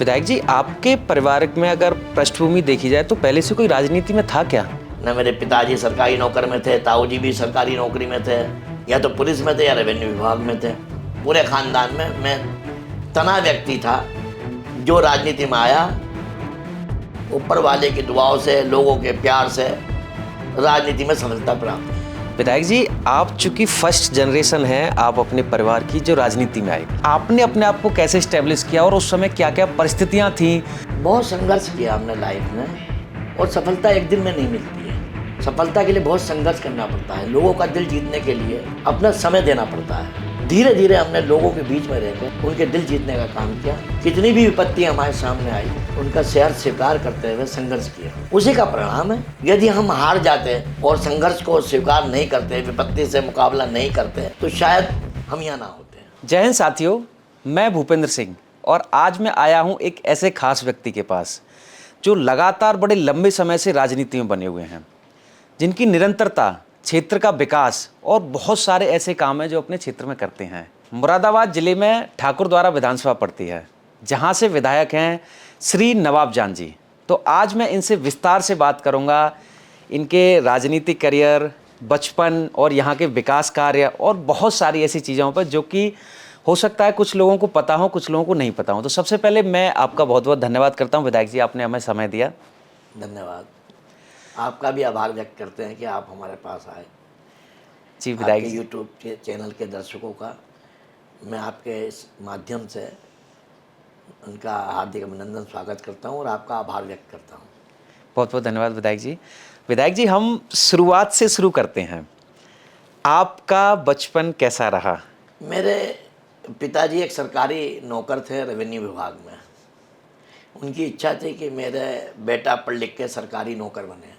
विधायक जी, आपके परिवार में अगर पृष्ठभूमि देखी जाए तो पहले से कोई राजनीति में था क्या? न मेरे पिताजी सरकारी नौकर में थे, ताऊ जी भी सरकारी नौकरी में थे, या तो पुलिस में थे या रेवेन्यू विभाग में थे। पूरे खानदान में मैं तना व्यक्ति था जो राजनीति में आया। ऊपर वाले की दुआओं से, लोगों के प्यार से राजनीति में सफलता प्राप्त की। विधायक जी, आप चूंकि फर्स्ट जनरेशन हैं, आप अपने परिवार की जो राजनीति में आई, आपने अपने आप को कैसे स्टेब्लिश किया और उस समय क्या क्या परिस्थितियां थी? बहुत संघर्ष किया हमने लाइफ में, और सफलता एक दिन में नहीं मिलती है। सफलता के लिए बहुत संघर्ष करना पड़ता है। लोगों का दिल जीतने के लिए अपना समय देना पड़ता है। धीरे धीरे हमने लोगों के बीच में रहकर उनके दिल जीतने का काम किया। कितनी भी विपत्ति हमारे सामने आई, उनका शहर स्वीकार करते हुए संघर्ष किया। उसी का परिणाम है। यदि हम हार जाते और संघर्ष को स्वीकार नहीं करते, विपत्ति से मुकाबला नहीं करते, तो शायद हम यहाँ ना होते। जय हिंद साथियों, मैं भूपेंद्र सिंह और आज मैं आया हूँ एक ऐसे खास व्यक्ति के पास जो लगातार बड़े लंबे समय से राजनीति में बने हुए हैं, जिनकी निरंतरता, क्षेत्र का विकास और बहुत सारे ऐसे काम हैं जो अपने क्षेत्र में करते हैं। मुरादाबाद जिले में ठाकुरद्वारा विधानसभा पड़ती है, जहां से विधायक हैं श्री नवाब जान जी। तो आज मैं इनसे विस्तार से बात करूंगा इनके राजनीतिक करियर, बचपन और यहाँ के विकास कार्य और बहुत सारी ऐसी चीज़ों पर जो कि हो सकता है कुछ लोगों को पता हो, कुछ लोगों को नहीं पता हो। तो सबसे पहले मैं आपका बहुत बहुत धन्यवाद करता हूँ विधायक जी, आपने हमें समय दिया। धन्यवाद। आपका भी आभार व्यक्त करते हैं कि आप हमारे पास आए। जी विधायक आपके जी, यूट्यूब चैनल के दर्शकों का मैं आपके इस माध्यम से उनका हार्दिक अभिनंदन, स्वागत करता हूं और आपका आभार व्यक्त करता हूं। बहुत बहुत धन्यवाद विधायक जी। विधायक जी, हम शुरुआत से शुरू करते हैं। आपका बचपन कैसा रहा? मेरे पिताजी एक सरकारी नौकर थे रेवेन्यू विभाग में। उनकी इच्छा थी कि मेरे बेटा पढ़ लिख के सरकारी नौकर बने,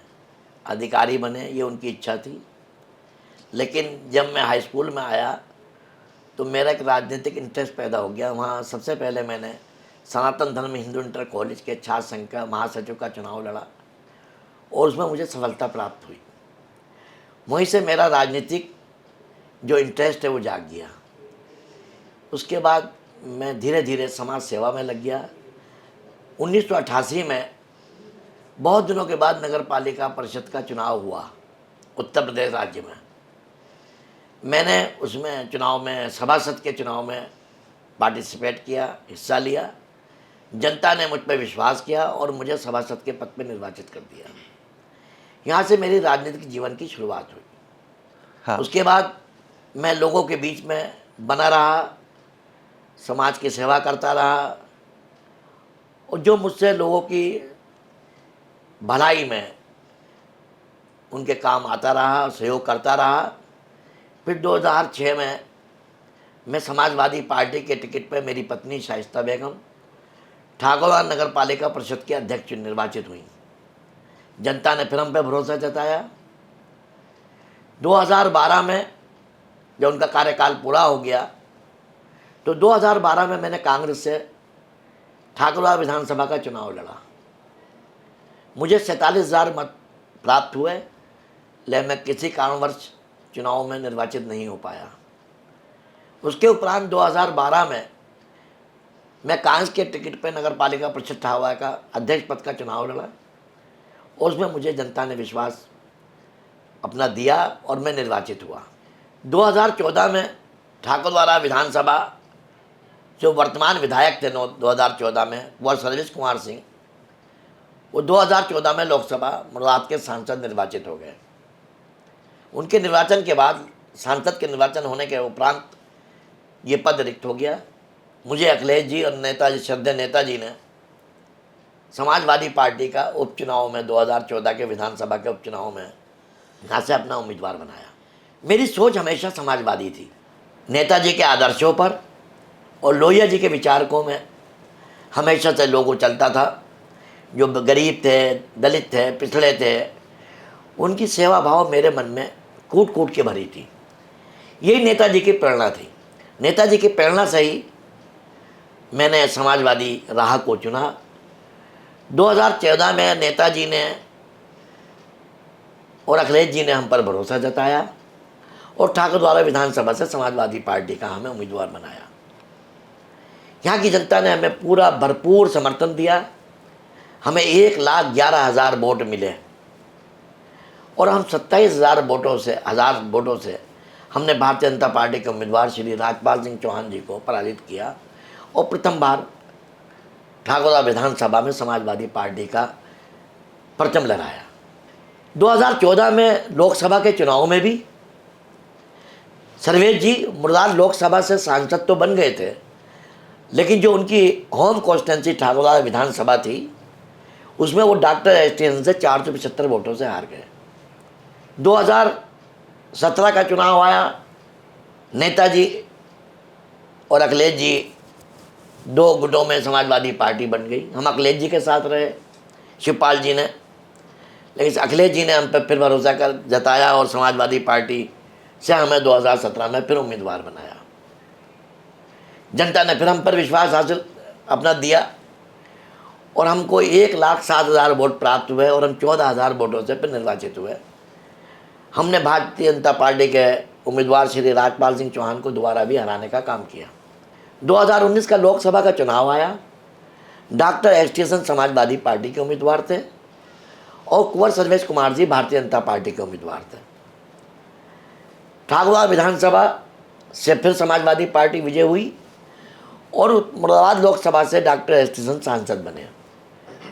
अधिकारी बने, ये उनकी इच्छा थी। लेकिन जब मैं हाई स्कूल में आया तो मेरा एक राजनीतिक इंटरेस्ट पैदा हो गया। वहाँ सबसे पहले मैंने सनातन धर्म हिंदू इंटर कॉलेज के छात्र संघ का महासचिव का चुनाव लड़ा और उसमें मुझे सफलता प्राप्त हुई। वहीं से मेरा राजनीतिक जो इंटरेस्ट है वो जाग गया। उसके बाद मैं धीरे धीरे समाज सेवा में लग गया। 1988 में बहुत दिनों के बाद नगर पालिका परिषद का चुनाव हुआ उत्तर प्रदेश राज्य में। मैंने उसमें चुनाव में, सभासद के चुनाव में पार्टिसिपेट किया, हिस्सा लिया। जनता ने मुझ पर विश्वास किया और मुझे सभासद के पद पर निर्वाचित कर दिया। यहाँ से मेरी राजनीतिक जीवन की शुरुआत हुई। हाँ। उसके बाद मैं लोगों के बीच में बना रहा, समाज की सेवा करता रहा और जो मुझसे लोगों की भलाई में उनके काम आता रहा, सहयोग करता रहा। फिर 2006 में मैं समाजवादी पार्टी के टिकट पर मेरी पत्नी शाइस्ता बेगम ठाकुरद्वारा नगर पालिका परिषद के अध्यक्ष निर्वाचित हुई। जनता ने फिर हम पे भरोसा जताया। 2012 में जब उनका कार्यकाल पूरा हो गया तो 2012 में मैंने कांग्रेस से ठाकुरद्वारा विधानसभा का चुनाव लड़ा। मुझे 47,000 मत प्राप्त हुए, लेकिन मैं किसी कारणवश चुनाव में निर्वाचित नहीं हो पाया। उसके उपरांत 2012 में मैं कांग्रेस के टिकट पर नगर पालिका परिषद ठाकुरद्वारा का अध्यक्ष पद का चुनाव लड़ा और उसमें मुझे जनता ने विश्वास अपना दिया और मैं निर्वाचित हुआ। 2014 में ठाकुरद्वारा विधानसभा जो वर्तमान विधायक थे 2014 में, वो सर्विस कुमार सिंह, वो 2014 में लोकसभा मुरादाबाद के सांसद निर्वाचित हो गए। उनके निर्वाचन के बाद, सांसद के निर्वाचन होने के उपरांत ये पद रिक्त हो गया। मुझे अखिलेश जी और नेताजी, श्रद्धेय नेताजी ने समाजवादी पार्टी का उपचुनाव में 2014 के विधानसभा के उपचुनाव में यहाँ से अपना उम्मीदवार बनाया। मेरी सोच हमेशा समाजवादी थी। नेताजी के आदर्शों पर और लोहिया जी के विचारकों में हमेशा से लोगों चलता था। जो गरीब थे, दलित थे, पिछड़े थे, उनकी सेवा भाव मेरे मन में कूट कूट के भरी थी। यही नेताजी की प्रेरणा थी। नेताजी की प्रेरणा से ही मैंने समाजवादी राह को चुना। 2014 में नेताजी ने और अखिलेश जी ने हम पर भरोसा जताया और ठाकुरद्वारा विधानसभा से समाजवादी पार्टी का हमें उम्मीदवार बनाया। यहाँ की जनता ने हमें पूरा भरपूर समर्थन दिया। हमें 1,11,000 वोट मिले और हम 27,000 वोटों से हमने भारतीय जनता पार्टी के उम्मीदवार श्री राजपाल सिंह चौहान जी को पराजित किया और प्रथम बार ठाकुरवा विधानसभा में समाजवादी पार्टी का परचम लहराया। 2014 में लोकसभा के चुनाव में भी सर्वेश जी मुरादाबाद लोकसभा से सांसद तो बन गए थे, लेकिन जो उनकी होम कॉन्स्टिट्यूंसी ठाकुरवा विधानसभा थी उसमें वो डॉक्टर एसटीएन से 475 वोटों से हार गए। 2017 का चुनाव आया, नेताजी और अखिलेश जी दो गुटों में समाजवादी पार्टी बन गई। हम अखिलेश जी के साथ रहे, शिवपाल जी ने, लेकिन अखिलेश जी ने हम पर फिर भरोसा कर जताया और समाजवादी पार्टी से हमें 2017 में फिर उम्मीदवार बनाया। जनता ने फिर हम पर विश्वास हासिल अपना दिया और हमको 1,07,000 वोट प्राप्त हुए और हम 14,000 वोटों से फिर निर्वाचित हुए। हमने भारतीय जनता पार्टी के उम्मीदवार श्री राजपाल सिंह चौहान को दोबारा भी हराने का काम किया। 2019 का लोकसभा का चुनाव आया, डॉक्टर एसटीएन समाजवादी पार्टी के उम्मीदवार थे और कुंवर सर्वेश कुमार जी भारतीय जनता पार्टी के उम्मीदवार थे। ठाकुरवा विधानसभा से फिर समाजवादी पार्टी विजय हुई और मुरादाबाद लोकसभा से डॉक्टर एसटीएन सांसद बने।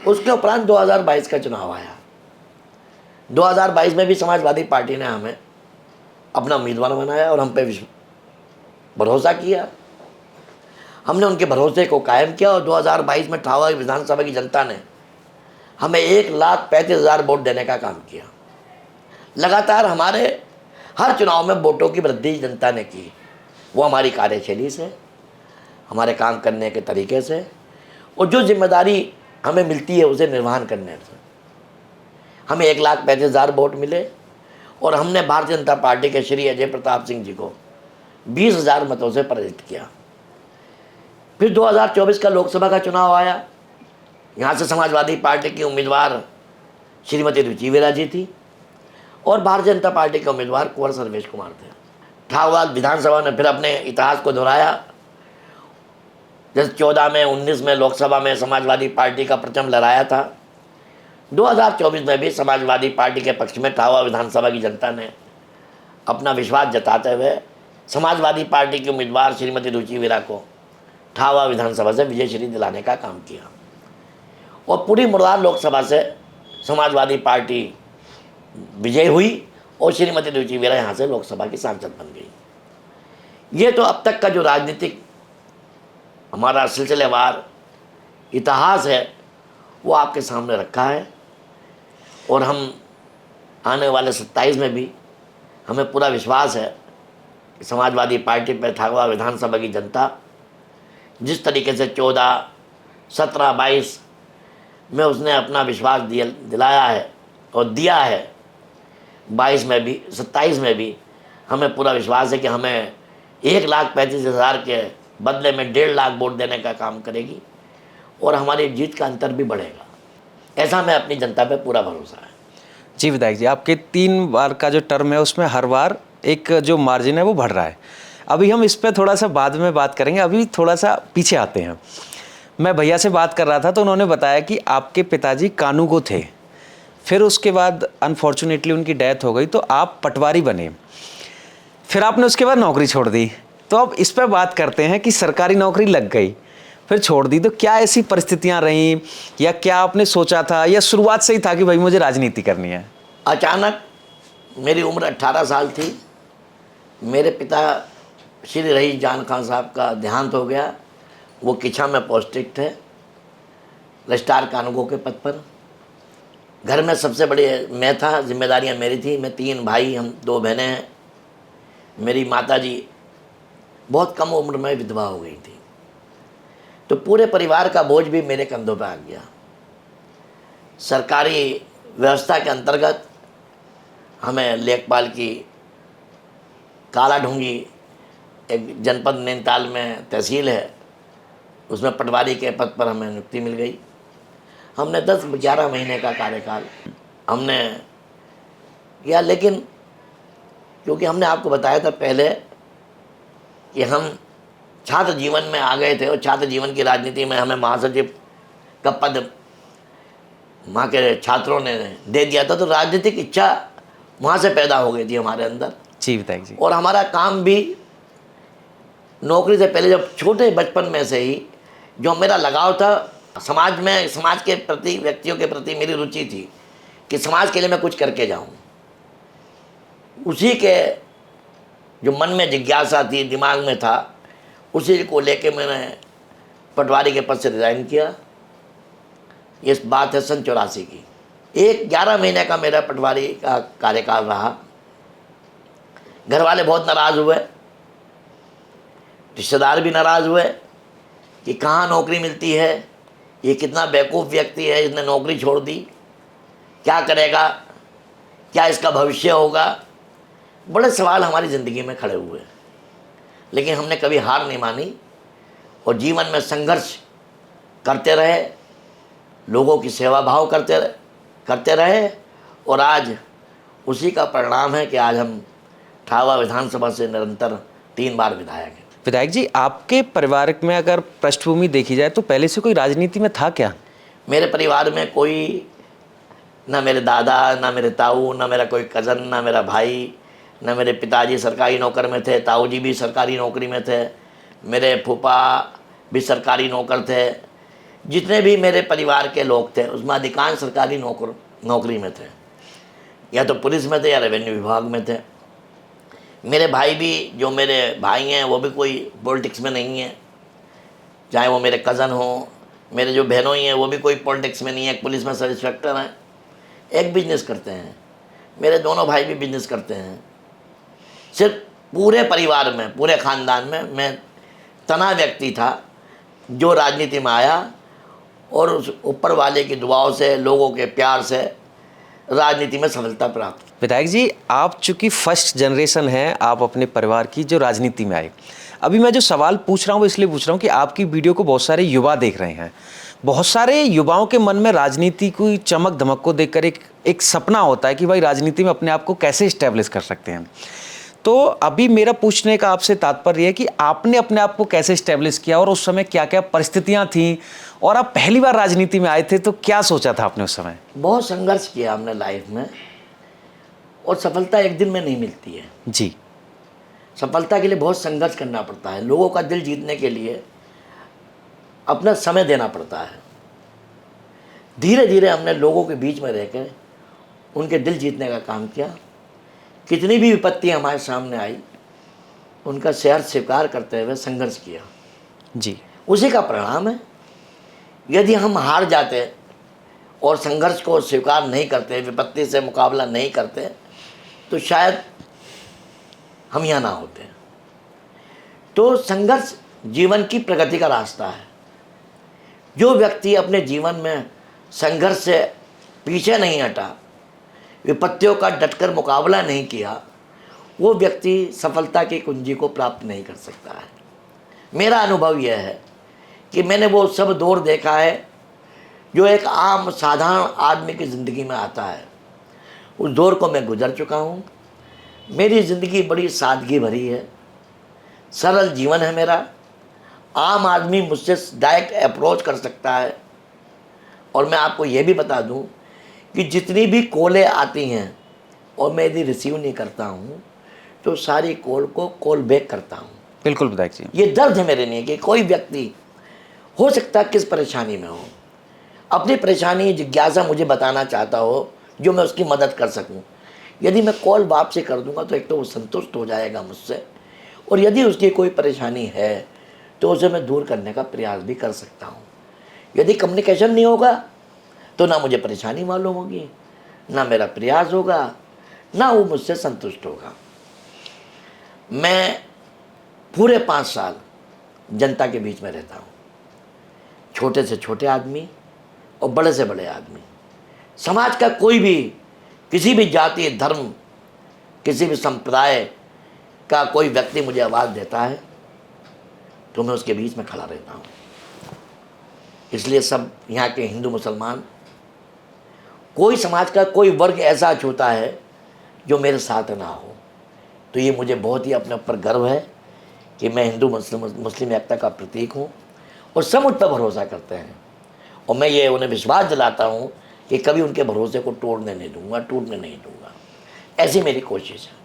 उसके उपरांत 2022 का चुनाव आया। 2022 में भी समाजवादी पार्टी ने हमें अपना उम्मीदवार बनाया और हम पे भरोसा किया। हमने उनके भरोसे को कायम किया और 2022 में ठाकुरवा विधानसभा की जनता ने हमें 1,35,000 वोट देने का काम किया। लगातार हमारे हर चुनाव में वोटों की वृद्धि जनता ने की। वो हमारी कार्यशैली से, हमारे काम करने के तरीके से और जो जिम्मेदारी हमें मिलती है उसे निर्वहन करने से हमें 1,35,000 वोट मिले और हमने भारतीय जनता पार्टी के श्री अजय प्रताप सिंह जी को 20,000 मतों से पराजित किया। फिर 2024 का लोकसभा का चुनाव आया। यहाँ से समाजवादी पार्टी की उम्मीदवार श्रीमती रुचि वीरा जी थी और भारतीय जनता पार्टी के उम्मीदवार कुंवर सर्वेश कुमार थे। ठाकुरवा विधानसभा ने फिर अपने इतिहास को दोहराया। जैसे 14 में 19 में लोकसभा में समाजवादी पार्टी का परचम लहराया था, 2024 में भी समाजवादी पार्टी के पक्ष में ठाकुरवा विधानसभा की जनता ने अपना विश्वास जताते हुए समाजवादी पार्टी के उम्मीदवार श्रीमती रुचि वीरा को ठाकुरवा विधानसभा से विजय श्री दिलाने का काम किया और पूरी मुरादाबाद लोकसभा से समाजवादी पार्टी विजय हुई और श्रीमती रुचि वीरा यहाँ से लोकसभा की सांसद बन गई। ये तो अब तक का जो राजनीतिक हमारा सिलसिलेवार इतिहास है वो आपके सामने रखा है और हम आने वाले 27 में भी हमें पूरा विश्वास है कि समाजवादी पार्टी पर ठाकुरवा विधानसभा की जनता जिस तरीके से 14, 17, 22 में उसने अपना विश्वास दिलाया है और दिया है, 22 में भी 27 में भी हमें पूरा विश्वास है कि हमें 1,35,000 के बदले में 1.5 लाख वोट देने का काम करेगी और हमारी जीत का अंतर भी बढ़ेगा। ऐसा हमें अपनी जनता पे पूरा भरोसा है। जी विधायक जी, आपके 3 बार का जो टर्म है उसमें हर बार एक जो मार्जिन है वो बढ़ रहा है। अभी हम इस पर थोड़ा सा बाद में बात करेंगे, अभी थोड़ा सा पीछे आते हैं। मैं भैया से बात कर रहा था तो उन्होंने बताया कि आपके पिताजी कानूगो थे, फिर उसके बाद अनफॉर्चुनेटली उनकी डेथ हो गई तो आप पटवारी बने, फिर आपने उसके बाद नौकरी छोड़ दी। तो अब इस पर बात करते हैं कि सरकारी नौकरी लग गई फिर छोड़ दी, तो क्या ऐसी परिस्थितियां रहीं या क्या आपने सोचा था या शुरुआत से ही था कि भाई मुझे राजनीति करनी है? अचानक मेरी उम्र 18 साल थी, मेरे पिता श्री रईस जान खान साहब का देहांत हो गया। वो किछा में पोस्टिंग थे, रजिस्ट्रार कानूगो के पद पर। घर में सबसे बड़े मैं था, जिम्मेदारियां मेरी थी। मैं 3 भाई, हम 2 बहनें हैं। मेरी माताजी बहुत कम उम्र में विधवा हो गई थी, तो पूरे परिवार का बोझ भी मेरे कंधों पर आ गया। सरकारी व्यवस्था के अंतर्गत हमें लेखपाल की काला ढूंगी, एक जनपद नैनीताल में तहसील है, उसमें पटवारी के पद पर हमें नियुक्ति मिल गई। हमने 10-11 महीने का कार्यकाल हमने किया, लेकिन क्योंकि हमने आपको बताया था पहले कि हम छात्र जीवन में आ गए थे और छात्र जीवन की राजनीति में हमें महासचिव का पद वहाँ के छात्रों ने दे दिया था, तो राजनीतिक इच्छा वहाँ से पैदा हो गई थी हमारे अंदर। जी विधायक जी। और हमारा काम भी नौकरी से पहले, जब छोटे बचपन में से ही जो मेरा लगाव था समाज में, समाज के प्रति, व्यक्तियों के प्रति मेरी रुचि थी कि समाज के लिए मैं कुछ करके जाऊं। उसी के जो मन में जिज्ञासा थी, दिमाग में था, उसी को लेके मैंने पटवारी के पद से रिज़ाइन किया। ये बात है सन 84 की। 11 महीने का मेरा पटवारी का कार्यकाल रहा। घर वाले बहुत नाराज़ हुए, रिश्तेदार भी नाराज़ हुए कि कहाँ नौकरी मिलती है, ये कितना बेवकूफ़ व्यक्ति है, इसने नौकरी छोड़ दी, क्या करेगा, क्या इसका भविष्य होगा। बड़े सवाल हमारी ज़िंदगी में खड़े हुए, लेकिन हमने कभी हार नहीं मानी और जीवन में संघर्ष करते रहे, लोगों की सेवा भाव करते रहे और आज उसी का परिणाम है कि आज हम ठावा विधानसभा से निरंतर 3 बार विधायक हैं। विधायक जी, आपके परिवार में अगर पृष्ठभूमि देखी जाए तो पहले से कोई राजनीति में था क्या? मेरे परिवार में कोई, ना मेरे दादा, ना मेरे ताऊ, ना मेरा कोई कज़न, ना मेरा भाई, ना मेरे पिताजी सरकारी नौकर में थे, ताऊ जी भी सरकारी नौकरी में थे, मेरे फूफा भी सरकारी नौकर थे। जितने भी मेरे परिवार के लोग थे उसमें अधिकांश सरकारी नौकरी में थे, या तो पुलिस में थे या रेवेन्यू विभाग में थे। मेरे भाई भी, जो मेरे भाई हैं वो भी कोई पॉलिटिक्स में नहीं है, चाहे वो मेरे कज़न हो, मेरे जो बहनों ही हैं वो भी कोई पॉलिटिक्स में नहीं है, पुलिस में सब इंस्पेक्टर हैं, एक बिजनेस करते हैं। मेरे दोनों भाई भी बिजनेस करते हैं। सिर्फ पूरे परिवार में, पूरे ख़ानदान में मैं तना व्यक्ति था जो राजनीति में आया और उस ऊपर वाले की दुआओं से, लोगों के प्यार से राजनीति में सफलता प्राप्त। विधायक जी, आप चूंकि फर्स्ट जनरेशन हैं, आप अपने परिवार की जो राजनीति में आए। अभी मैं जो सवाल पूछ रहा हूँ वो इसलिए पूछ रहा हूँ कि आपकी वीडियो को बहुत सारे युवा देख रहे हैं। बहुत सारे युवाओं के मन में राजनीति की चमक धमक को देखकर एक सपना होता है कि भाई राजनीति में अपने आप को कैसे इस्टेब्लिश कर सकते हैं। तो अभी मेरा पूछने का आपसे तात्पर्य है कि आपने अपने आप को कैसे इस्टेब्लिश किया और उस समय क्या क्या परिस्थितियां थीं, और आप पहली बार राजनीति में आए थे तो क्या सोचा था आपने उस समय? बहुत संघर्ष किया हमने लाइफ में, और सफलता एक दिन में नहीं मिलती है जी। सफलता के लिए बहुत संघर्ष करना पड़ता है। लोगों का दिल जीतने के लिए अपना समय देना पड़ता है। धीरे धीरे हमने लोगों के बीच में रहकर उनके दिल जीतने का काम किया। कितनी भी विपत्ति हमारे सामने आई, उनका शहर स्वीकार करते हुए संघर्ष किया। जी। उसी का परिणाम है। यदि हम हार जाते और संघर्ष को स्वीकार नहीं करते, विपत्ति से मुकाबला नहीं करते, तो शायद हम यहाँ ना होते। तो संघर्ष जीवन की प्रगति का रास्ता है। जो व्यक्ति अपने जीवन में संघर्ष से पीछे नहीं हटा, विपत्तियों का डटकर मुकाबला नहीं किया, वो व्यक्ति सफलता की कुंजी को प्राप्त नहीं कर सकता है। मेरा अनुभव यह है कि मैंने वो सब दौर देखा है जो एक आम साधारण आदमी की ज़िंदगी में आता है। उस दौर को मैं गुजर चुका हूँ। मेरी ज़िंदगी बड़ी सादगी भरी है, सरल जीवन है मेरा। आम आदमी मुझसे डायरेक्ट अप्रोच कर सकता है। और मैं आपको ये भी बता दूं कि जितनी भी कॉलें आती हैं और मैं यदि रिसीव नहीं करता हूँ तो सारी कॉल को कॉल बैक करता हूँ। बिल्कुल विधायक जी। ये दर्द है मेरे लिए कि कोई व्यक्ति हो सकता है किस परेशानी में हो, अपनी परेशानी जिज्ञासा मुझे बताना चाहता हो जो मैं उसकी मदद कर सकूं। यदि मैं कॉल वापसी कर दूंगा तो एक तो वो संतुष्ट हो जाएगा मुझसे, और यदि उसकी कोई परेशानी है तो उसे मैं दूर करने का प्रयास भी कर सकता हूँ। यदि कम्युनिकेशन नहीं होगा तो ना मुझे परेशानी मालूम होगी, ना मेरा प्रयास होगा, ना वो मुझसे संतुष्ट होगा। मैं पूरे 5 साल जनता के बीच में रहता हूँ। छोटे से छोटे आदमी और बड़े से बड़े आदमी, समाज का कोई भी, किसी भी जाति, धर्म, किसी भी संप्रदाय का कोई व्यक्ति मुझे आवाज़ देता है तो मैं उसके बीच में खड़ा रहता हूँ। इसलिए सब यहाँ के हिंदू मुसलमान, कोई समाज का कोई वर्ग ऐसा छूता है जो मेरे साथ ना हो। तो ये मुझे बहुत ही अपने ऊपर गर्व है कि मैं हिंदू मुस्लिम एकता का प्रतीक हूँ और सब मुझ पर भरोसा करते हैं, और मैं ये उन्हें विश्वास दिलाता हूँ कि कभी उनके भरोसे को तोड़ने नहीं दूंगा, टूटने नहीं दूंगा। ऐसी मेरी कोशिश है।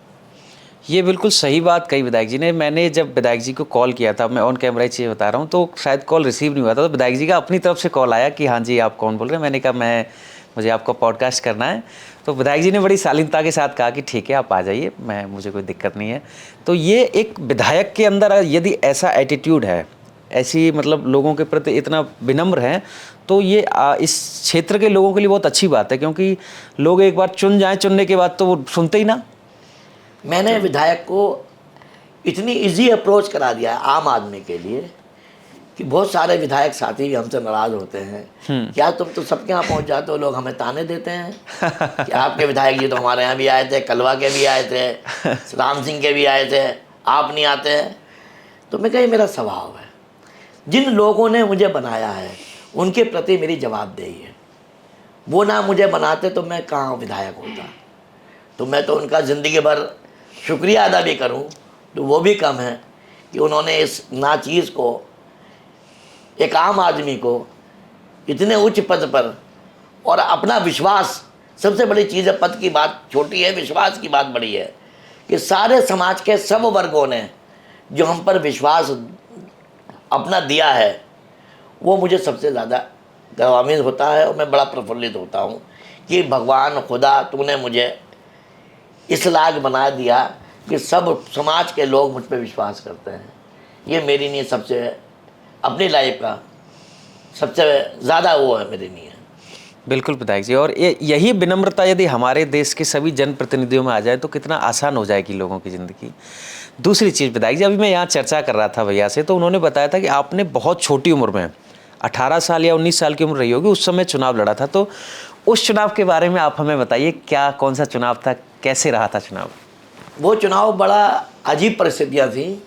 ये बिल्कुल सही बात कही विधायक जी ने। मैंने जब विधायक जी को कॉल किया था, मैं ऑन कैमरा ही चीज़ बता रहा हूँ, तो शायद कॉल रिसीव नहीं हुआ था, तो विधायक जी का अपनी तरफ से कॉल आया कि हाँ जी आप कौन बोल रहे हैं। मैंने कहा मुझे आपका पॉडकास्ट करना है। तो विधायक जी ने बड़ी शालीनता के साथ कहा कि ठीक है आप आ जाइए, मुझे कोई दिक्कत नहीं है। तो ये एक विधायक के अंदर यदि ऐसा एटीट्यूड है, ऐसी मतलब लोगों के प्रति इतना विनम्र है, तो ये इस क्षेत्र के लोगों के लिए बहुत अच्छी बात है, क्योंकि लोग एक बार चुन जाएं, चुनने के बाद तो वो सुनते ही ना। मैंने विधायक को इतनी इजी अप्रोच करा दिया है आम आदमी के लिए कि बहुत सारे विधायक साथी भी हमसे नाराज होते हैं, क्या तुम तो सबके यहाँ पहुँच जाते हो, लोग हमें ताने देते हैं कि आपके विधायक जी तो हमारे यहाँ भी आए थे, कलवा के भी आए थे, राम सिंह के भी आए थे, आप नहीं आते हैं। तो मैं कही मेरा स्वभाव है, जिन लोगों ने मुझे बनाया है उनके प्रति मेरी जवाबदेही है। वो ना मुझे बनाते तो मैं कहाँ विधायक होता। तो मैं तो उनका ज़िंदगी भर शुक्रिया अदा भी करूं तो वो भी कम है कि उन्होंने इस नाचीज़ को, एक आम आदमी को इतने उच्च पद पर, और अपना विश्वास, सबसे बड़ी चीज़ है, पद की बात छोटी है, विश्वास की बात बड़ी है, कि सारे समाज के सब वर्गों ने जो हम पर विश्वास अपना दिया है वो मुझे सबसे ज़्यादा गौरवान्वित होता है, और मैं बड़ा प्रफुल्लित होता हूँ कि भगवान खुदा तूने मुझे इस लायक बना दिया कि सब समाज के लोग मुझ पर विश्वास करते हैं। ये मेरी लिए सबसे, अपनी लाइफ का सबसे ज़्यादा वो है मेरे लिए। बिल्कुल विधायक जी, और यही विनम्रता यदि हमारे देश के सभी जनप्रतिनिधियों में आ जाए तो कितना आसान हो जाएगी लोगों की ज़िंदगी। दूसरी चीज़ विधायक जी, अभी मैं यहाँ चर्चा कर रहा था भैया से, तो उन्होंने बताया था कि आपने बहुत छोटी उम्र में 18 साल या 19 साल की उम्र रही होगी, उस समय चुनाव लड़ा था। तो उस चुनाव के बारे में आप हमें बताइए, क्या कौन सा चुनाव था, कैसे रहा था चुनाव? वो चुनाव बड़ा अजीब परिस्थितियाँ थी।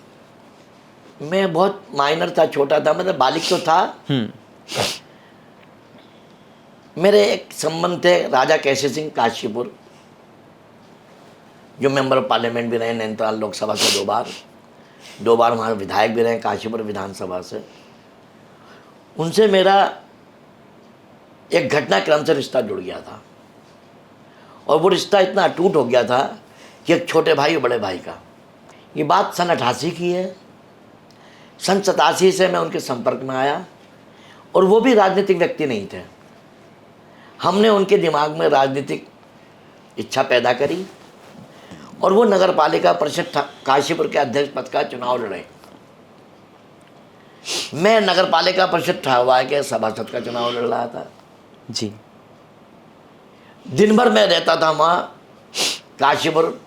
मैं बहुत माइनर था, छोटा था, मतलब बालिग तो था। मेरे एक संबंध थे राजा कैसे सिंह काशीपुर, जो मेंबर ऑफ पार्लियामेंट भी रहे नैनीताल लोकसभा से 2 बार वहाँ विधायक भी रहे काशीपुर विधानसभा से। उनसे मेरा एक घटनाक्रम से रिश्ता जुड़ गया था, और वो रिश्ता इतना अटूट हो गया था कि एक छोटे भाई और बड़े भाई का। ये बात सन 88 की है। सन 87 से मैं उनके संपर्क में आया, और वो भी राजनीतिक व्यक्ति नहीं थे। हमने उनके दिमाग में राजनीतिक इच्छा पैदा करी, और वो नगर पालिका परिषद काशीपुर के अध्यक्ष पद का चुनाव लड़े। मैं नगर पालिका परिषद ठावा के सभासद का चुनाव लड़ रहा था जी। दिन भर मैं रहता था वहाँ काशीपुर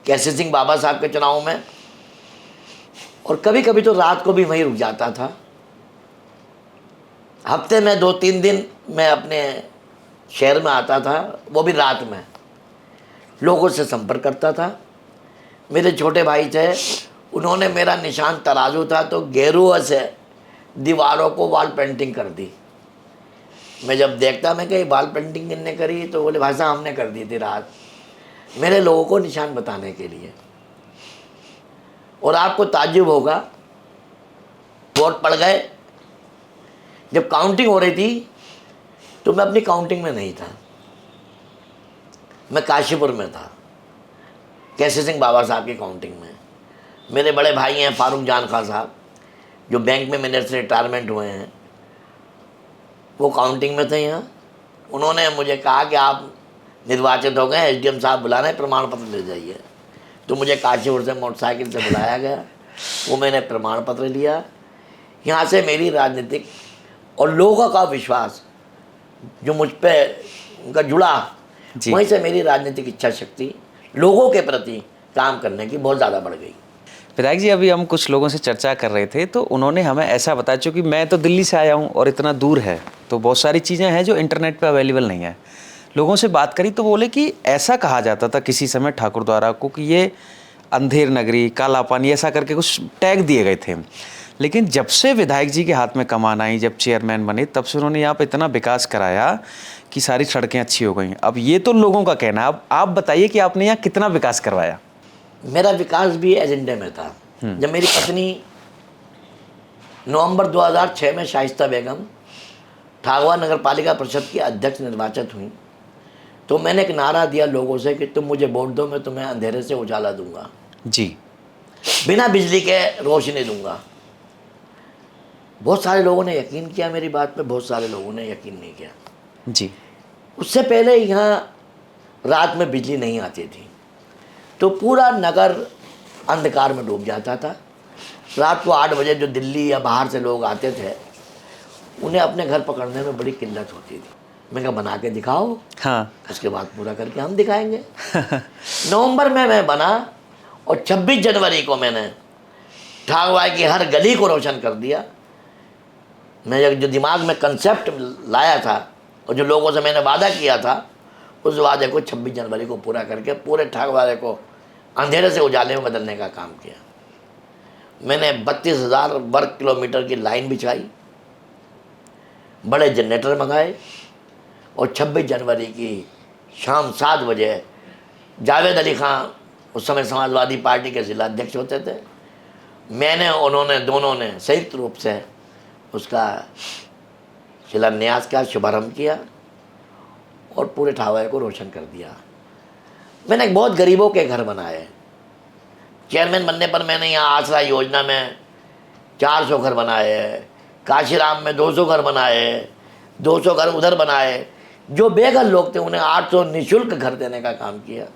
कैसे सिंह बाबा साहब के चुनाव में, और कभी कभी तो रात को भी वहीं रुक जाता था। हफ्ते में 2-3 दिन मैं अपने शहर में आता था, वो भी रात में, लोगों से संपर्क करता था। मेरे छोटे भाई थे, उन्होंने मेरा निशान तराजू था, तो गेरुआ से दीवारों को वॉल पेंटिंग कर दी। मैं जब देखता, मैं कहीं वॉल पेंटिंग किसने करी, तो बोले भाई साहब हमने कर दी थी रात, मेरे लोगों को निशान बताने के लिए। और आपको ताज्जुब होगा, वोट पड़ गए, जब काउंटिंग हो रही थी तो मैं अपनी काउंटिंग में नहीं था, मैं काशीपुर में था कैसे सिंह बाबा साहब की काउंटिंग में। मेरे बड़े भाई हैं फारूक जान खां साहब, जो बैंक में मैनेजर से रिटायरमेंट हुए हैं, वो काउंटिंग में थे यहाँ। उन्होंने मुझे कहा कि आप निर्वाचित हो गए, एसडीएम साहब बुला रहे हैं, प्रमाण पत्र ले जाइए। तो मुझे काशीपुर से मोटरसाइकिल से बुलाया गया, वो मैंने प्रमाण पत्र लिया। यहाँ से मेरी राजनीतिक और लोगों का विश्वास जो मुझ पर उनका जुड़ा, वहीं से मेरी राजनीतिक इच्छा शक्ति लोगों के प्रति काम करने की बहुत ज़्यादा बढ़ गई। विधायक जी, अभी हम कुछ लोगों से चर्चा कर रहे थे, तो उन्होंने हमें ऐसा बताया, चूँकि मैं तो दिल्ली से आया हूँ और इतना दूर है, तो बहुत सारी चीज़ें हैं जो इंटरनेट पे अवेलेबल नहीं है। लोगों से बात करी तो बोले कि ऐसा कहा जाता था किसी समय ठाकुर द्वारा को कि ये अंधेर नगरी, काला पानी, ऐसा करके कुछ टैग दिए गए थे। लेकिन जब से विधायक जी के हाथ में कमान आई, जब चेयरमैन बने, तब से उन्होंने यहाँ पे इतना विकास कराया कि सारी सड़कें अच्छी हो गई। अब ये तो लोगों का कहना है, अब आप बताइए कि आपने यहाँ कितना विकास करवाया? मेरा विकास भी एजेंडे में था। जब मेरी पत्नी नवंबर 2006 में शाइस्ता बेगम ठाकुआ नगर पालिका परिषद की अध्यक्ष निर्वाचित हुई, तो मैंने एक नारा दिया लोगों से कि तुम मुझे वोट दो, मैं तुम्हें अंधेरे से उजाला दूंगा, जी। बिना बिजली के रोशनी दूंगा। बहुत सारे लोगों ने यकीन किया मेरी बात पे, बहुत सारे लोगों ने यकीन नहीं किया। जी। उससे पहले यहाँ रात में बिजली नहीं आती थी, तो पूरा नगर अंधकार में डूब जाता था। रात को 8 बजे जो दिल्ली या बाहर से लोग आते थे, उन्हें अपने घर पकड़ने में बड़ी किल्लत होती थी। मैं कहा बना के दिखाओ, हाँ। उसके बाद पूरा करके हम दिखाएंगे। नवंबर में मैं बना और 26 जनवरी को मैंने ठाकुआ की हर गली को रोशन कर दिया। मैं जो दिमाग में कंसेप्ट लाया था और जो लोगों से मैंने वादा किया था, उस वादे को 26 जनवरी को पूरा करके पूरे ठाकुआ को अंधेरे से उजाले में बदलने का काम किया। मैंने 32,000 वर्ग किलोमीटर की लाइन बिछाई, बड़े जनरेटर मंगाए और 26 जनवरी की शाम 7 बजे जावेद अली खां उस समय समाजवादी पार्टी के जिला अध्यक्ष होते थे, मैंने उन्होंने दोनों ने संयुक्त रूप से उसका शिलान्यास का शुभारंभ किया और पूरे ठाकुआ को रोशन कर दिया। मैंने बहुत गरीबों के घर बनाए। चेयरमैन बनने पर मैंने यहाँ आसरा योजना में 400 घर बनाए, काशीराम में 200 घर बनाए, 200 घर उधर बनाए। जो बेघर लोग थे उन्हें 800 निःशुल्क घर देने का काम किया।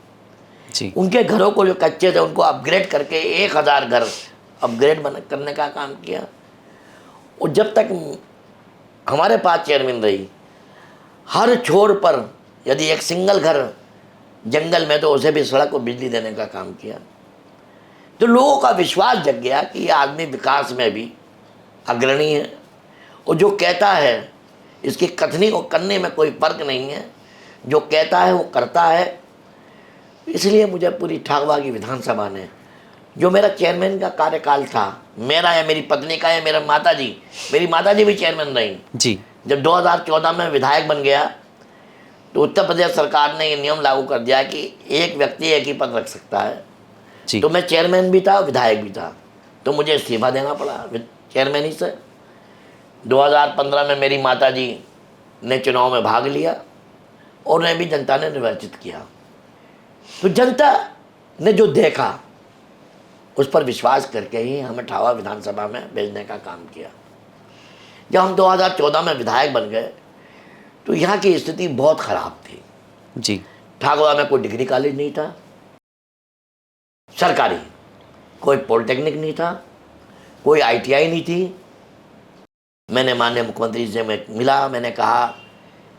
जी। उनके घरों को जो कच्चे थे उनको अपग्रेड करके 1000 घर अपग्रेड करने का काम किया। और जब तक हमारे पास चेयरमैन रही, हर छोर पर यदि एक सिंगल घर जंगल में तो उसे भी सड़क को बिजली देने का काम किया। तो लोगों का विश्वास जग गया कि ये आदमी विकास में भी अग्रणी है और जो कहता है इसकी कथनी को करने में कोई फर्क नहीं है, जो कहता है वो करता है। इसलिए मुझे पूरी ठाकुआ की विधानसभा ने, जो मेरा चेयरमैन का कार्यकाल था, मेरा या मेरी पत्नी का या मेरा माताजी, मेरी माताजी भी चेयरमैन रही। जी। जब 2014 में विधायक बन गया तो उत्तर प्रदेश सरकार ने ये नियम लागू कर दिया कि एक व्यक्ति एक ही पद रख सकता है। जी। तो मैं चेयरमैन भी था, विधायक भी था, तो मुझे इस्तीफा देना पड़ा चेयरमैन ही से। 2015 में मेरी माताजी ने चुनाव में भाग लिया और उन्हें भी जनता ने निर्वाचित किया। तो जनता ने जो देखा उस पर विश्वास करके ही हमें ठाकुआ विधानसभा में भेजने का काम किया। जब हम 2014 में विधायक बन गए तो यहाँ की स्थिति बहुत ख़राब थी। जी। ठाकुआ में कोई डिग्री कॉलेज नहीं था सरकारी, कोई पॉलिटेक्निक नहीं था, कोई ITI नहीं थी। मैंने माननीय मुख्यमंत्री से मैं मिला, मैंने कहा,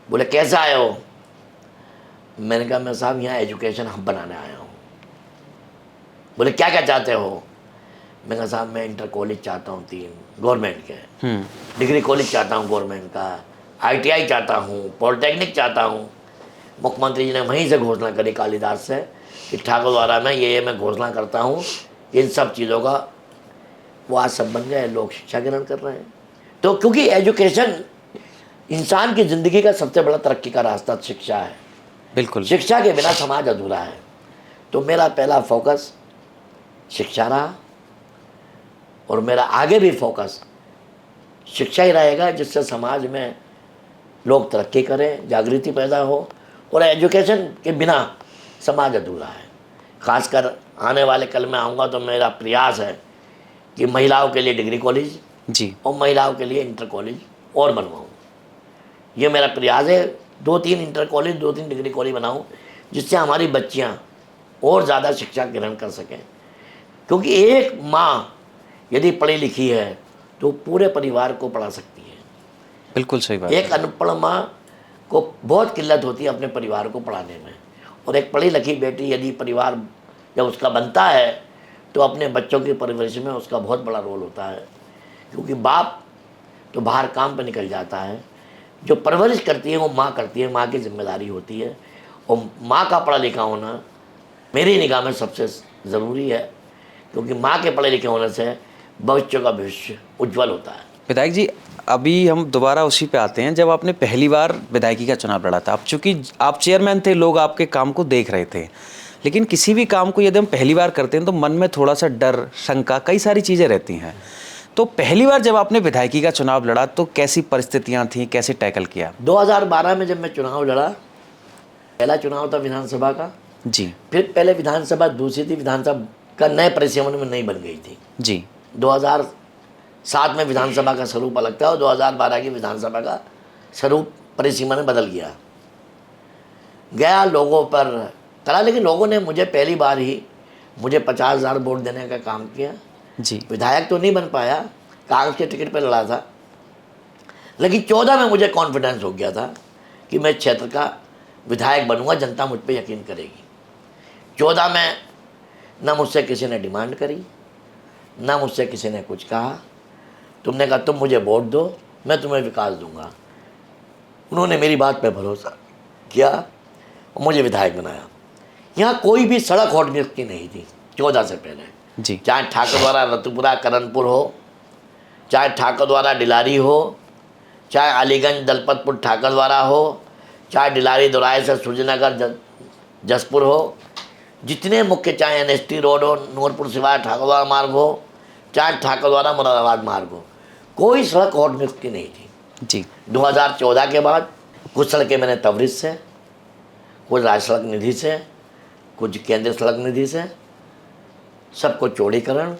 बोले कैसे आए हो? मैंने कहा मैं साहब यहाँ एजुकेशन हब बनाने आया हूँ। बोले क्या क्या चाहते हो? मैं कहा साहब मैं इंटर कॉलेज चाहता हूँ 3 गवर्नमेंट के, डिग्री कॉलेज चाहता हूँ गवर्नमेंट का, ITI चाहता हूँ, पॉलिटेक्निक चाहता हूँ। मुख्यमंत्री जी ने वहीं से घोषणा करी कालिदास से कि ठाकुर द्वारा मैं ये मैं घोषणा करता हूँ, इन सब चीज़ों का। वो आज सब बन गए, लोग शिक्षा ग्रहण कर रहे हैं। तो क्योंकि एजुकेशन इंसान की ज़िंदगी का सबसे बड़ा तरक्की का रास्ता शिक्षा है। बिल्कुल। शिक्षा के बिना समाज अधूरा है। तो मेरा पहला फोकस शिक्षा रहा और मेरा आगे भी फोकस शिक्षा ही रहेगा, जिससे समाज में लोग तरक्की करें, जागृति पैदा हो। और एजुकेशन के बिना समाज अधूरा है। खासकर आने वाले कल में आऊँगा तो मेरा प्रयास है कि महिलाओं के लिए डिग्री कॉलेज जी। और महिलाओं के लिए इंटर कॉलेज और बनवाऊँ। ये मेरा प्रयास है, 2-3 इंटर कॉलेज, 2-3 डिग्री कॉलेज बनाऊँ, जिससे हमारी बच्चियाँ और ज़्यादा शिक्षा ग्रहण कर सकें। क्योंकि एक माँ यदि पढ़ी लिखी है तो पूरे परिवार को पढ़ा सकती है। बिल्कुल सही बात। एक अनपढ़ माँ को बहुत किल्लत होती है अपने परिवार को पढ़ाने में, और एक पढ़ी लिखी बेटी यदि परिवार जब उसका बनता है तो अपने बच्चों की परवरिश में उसका बहुत बड़ा रोल होता है। क्योंकि बाप तो बाहर काम पर निकल जाता है, जो परवरिश करती है वो माँ करती है, माँ की जिम्मेदारी होती है। और माँ का पढ़ा लिखा होना मेरी निगाह में सबसे ज़रूरी है, क्योंकि माँ के पढ़े लिखे होने से भविष्य का भविष्य उज्जवल होता है। विधायक जी, अभी हम दोबारा उसी पे आते हैं, जब आपने पहली बार विधायकी का चुनाव लड़ा था। अब चूँकि आप चेयरमैन थे, लोग आपके काम को देख रहे थे, लेकिन किसी भी काम को यदि हम पहली बार करते हैं तो मन में थोड़ा सा डर, शंका, कई सारी चीज़ें रहती हैं। तो पहली बार जब आपने विधायकी का चुनाव लड़ा तो कैसी परिस्थितियां थीं, कैसे टैकल किया? 2012 में जब मैं चुनाव लड़ा, पहला चुनाव था विधानसभा का। जी फिर पहले विधानसभा दूसरी थी, विधानसभा का नए परिसीमन में नहीं बन गई थी। जी 2007 में विधानसभा का स्वरूप अलग था और 2012 की विधानसभा का स्वरूप परिसीमन में बदल गया लोगों पर करा, लेकिन लोगों ने मुझे पहली बार ही मुझे 50,000 वोट देने का काम किया। जी विधायक तो नहीं बन पाया, कांग्रेस के टिकट पर लड़ा था, लेकिन 14 में मुझे कॉन्फिडेंस हो गया था कि मैं क्षेत्र का विधायक बनूंगा, जनता मुझ पर यकीन करेगी। 14 में न मुझसे किसी ने डिमांड करी, न मुझसे किसी ने कुछ कहा। तुमने कहा तुम मुझे वोट दो, मैं तुम्हें विकास दूंगा। उन्होंने मेरी बात पे भरोसा किया और मुझे विधायक बनाया। यहाँ कोई भी सड़क हॉट मिक्स की नहीं थी 14 से पहले। जी चाहे ठाकुर द्वारा रतुपुरा करणपुर हो, चाहे ठाकुर द्वारा डिलारी हो, चाहे अलीगंज दलपतपुर ठाकुर द्वारा हो, चाहे डिलारी दोराए से सूर्यनगर जसपुर हो, जितने मुख्य, चाहे NST रोड हो, नूरपुर सिवाय ठाकुर द्वारा मार्ग हो, चाहे ठाकुर द्वारा मुरादाबाद मार्ग हो, कोई सड़क हॉट मिक्स की नहीं थी। जी 2014 के बाद कुछ सड़कें मैंने तवरीज से, कुछ राज्य सड़क निधि से, कुछ केंद्रीय सड़क निधि से, सबको चौड़ीकरण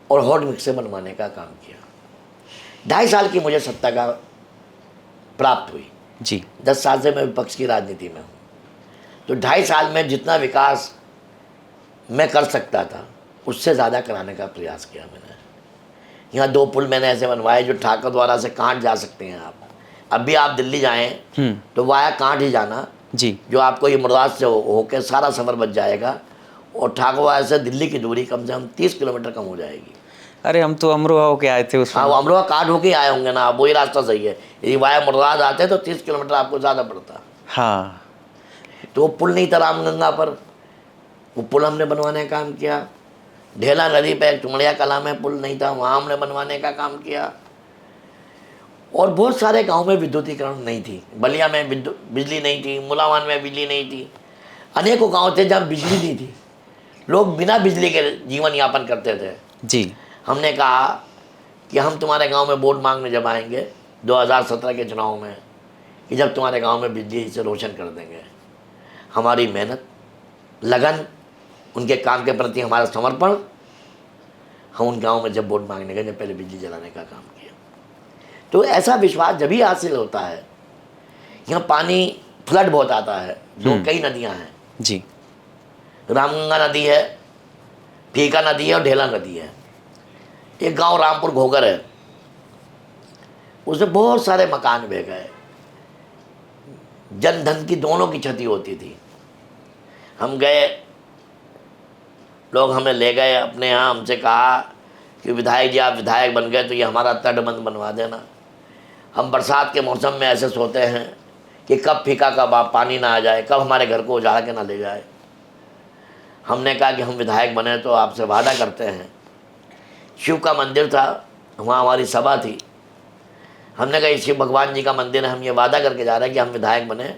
और हॉट मिक्स से बनवाने का काम किया। 2.5 साल की मुझे सत्ता का प्राप्त हुई। जी 10 साल से मैं विपक्ष की राजनीति में हूँ, तो 2.5 साल में जितना विकास मैं कर सकता था उससे ज़्यादा कराने का प्रयास किया मैंने। यहाँ 2 पुल मैंने ऐसे बनवाए जो ठाकुर द्वारा से कांट जा सकते हैं। आप अभी आप दिल्ली जाएं तो वाया कांट ही जाना, जी जो आपको ये मुराद से होकर सारा सफ़र बच जाएगा और ठाकुर वाया से दिल्ली की दूरी कम से कम 30 किलोमीटर कम हो जाएगी। अरे हम तो अमरोहा होके आए थे उस हाँ, वो अमरोहा काट होके आए होंगे ना, वही रास्ता सही है। यदि वाया मुराद आते तो 30 किलोमीटर आपको ज़्यादा पड़ता। हाँ तो वो पुल नहीं था रामगंगा पर, वो पुल हमने बनवाने का काम किया। ढेला नदी पे चुमड़िया कला में पुल नहीं था, वहाँ हमने बनवाने का काम किया। और बहुत सारे गांव में विद्युतीकरण नहीं थी। बलिया में बिजली नहीं थी, मुलावान में बिजली नहीं थी, अनेकों गांव थे जहाँ बिजली नहीं थी, लोग बिना बिजली के जीवन यापन करते थे। जी हमने कहा कि हम तुम्हारे गांव में वोट मांगने जब आएंगे 2017 के चुनाव में, कि जब तुम्हारे गांव में बिजली से रोशन कर देंगे। हमारी मेहनत, लगन, उनके काम के प्रति हमारा समर्पण, हम उन गाँव में जब वोट मांगने गए, जब पहले बिजली जलाने का काम किया। तो ऐसा विश्वास जब ही हासिल होता है। यहाँ पानी फ्लड बहुत आता है, कई नदियाँ हैं जी, रामगंगा नदी है, फीका नदी है और ढेला नदी है। एक गांव रामपुर घोगर है, उसमें बहुत सारे मकान बह गए, जन धन की दोनों की क्षति होती थी। हम गए, लोग हमें ले गए अपने यहाँ, हमसे कहा कि विधायक जी आप विधायक बन गए तो ये हमारा तटबंध बनवा देना। हम बरसात के मौसम में ऐसे सोते हैं कि कब फीका कब पानी ना आ जाए, कब हमारे घर को उजाड़ के ना ले जाए। हमने कहा कि हम विधायक बने तो आपसे वादा करते हैं। शिव का मंदिर था, वहाँ हमारी सभा थी। हमने कहा शिव भगवान जी का मंदिर है, हम ये वादा करके जा रहे हैं कि हम विधायक बने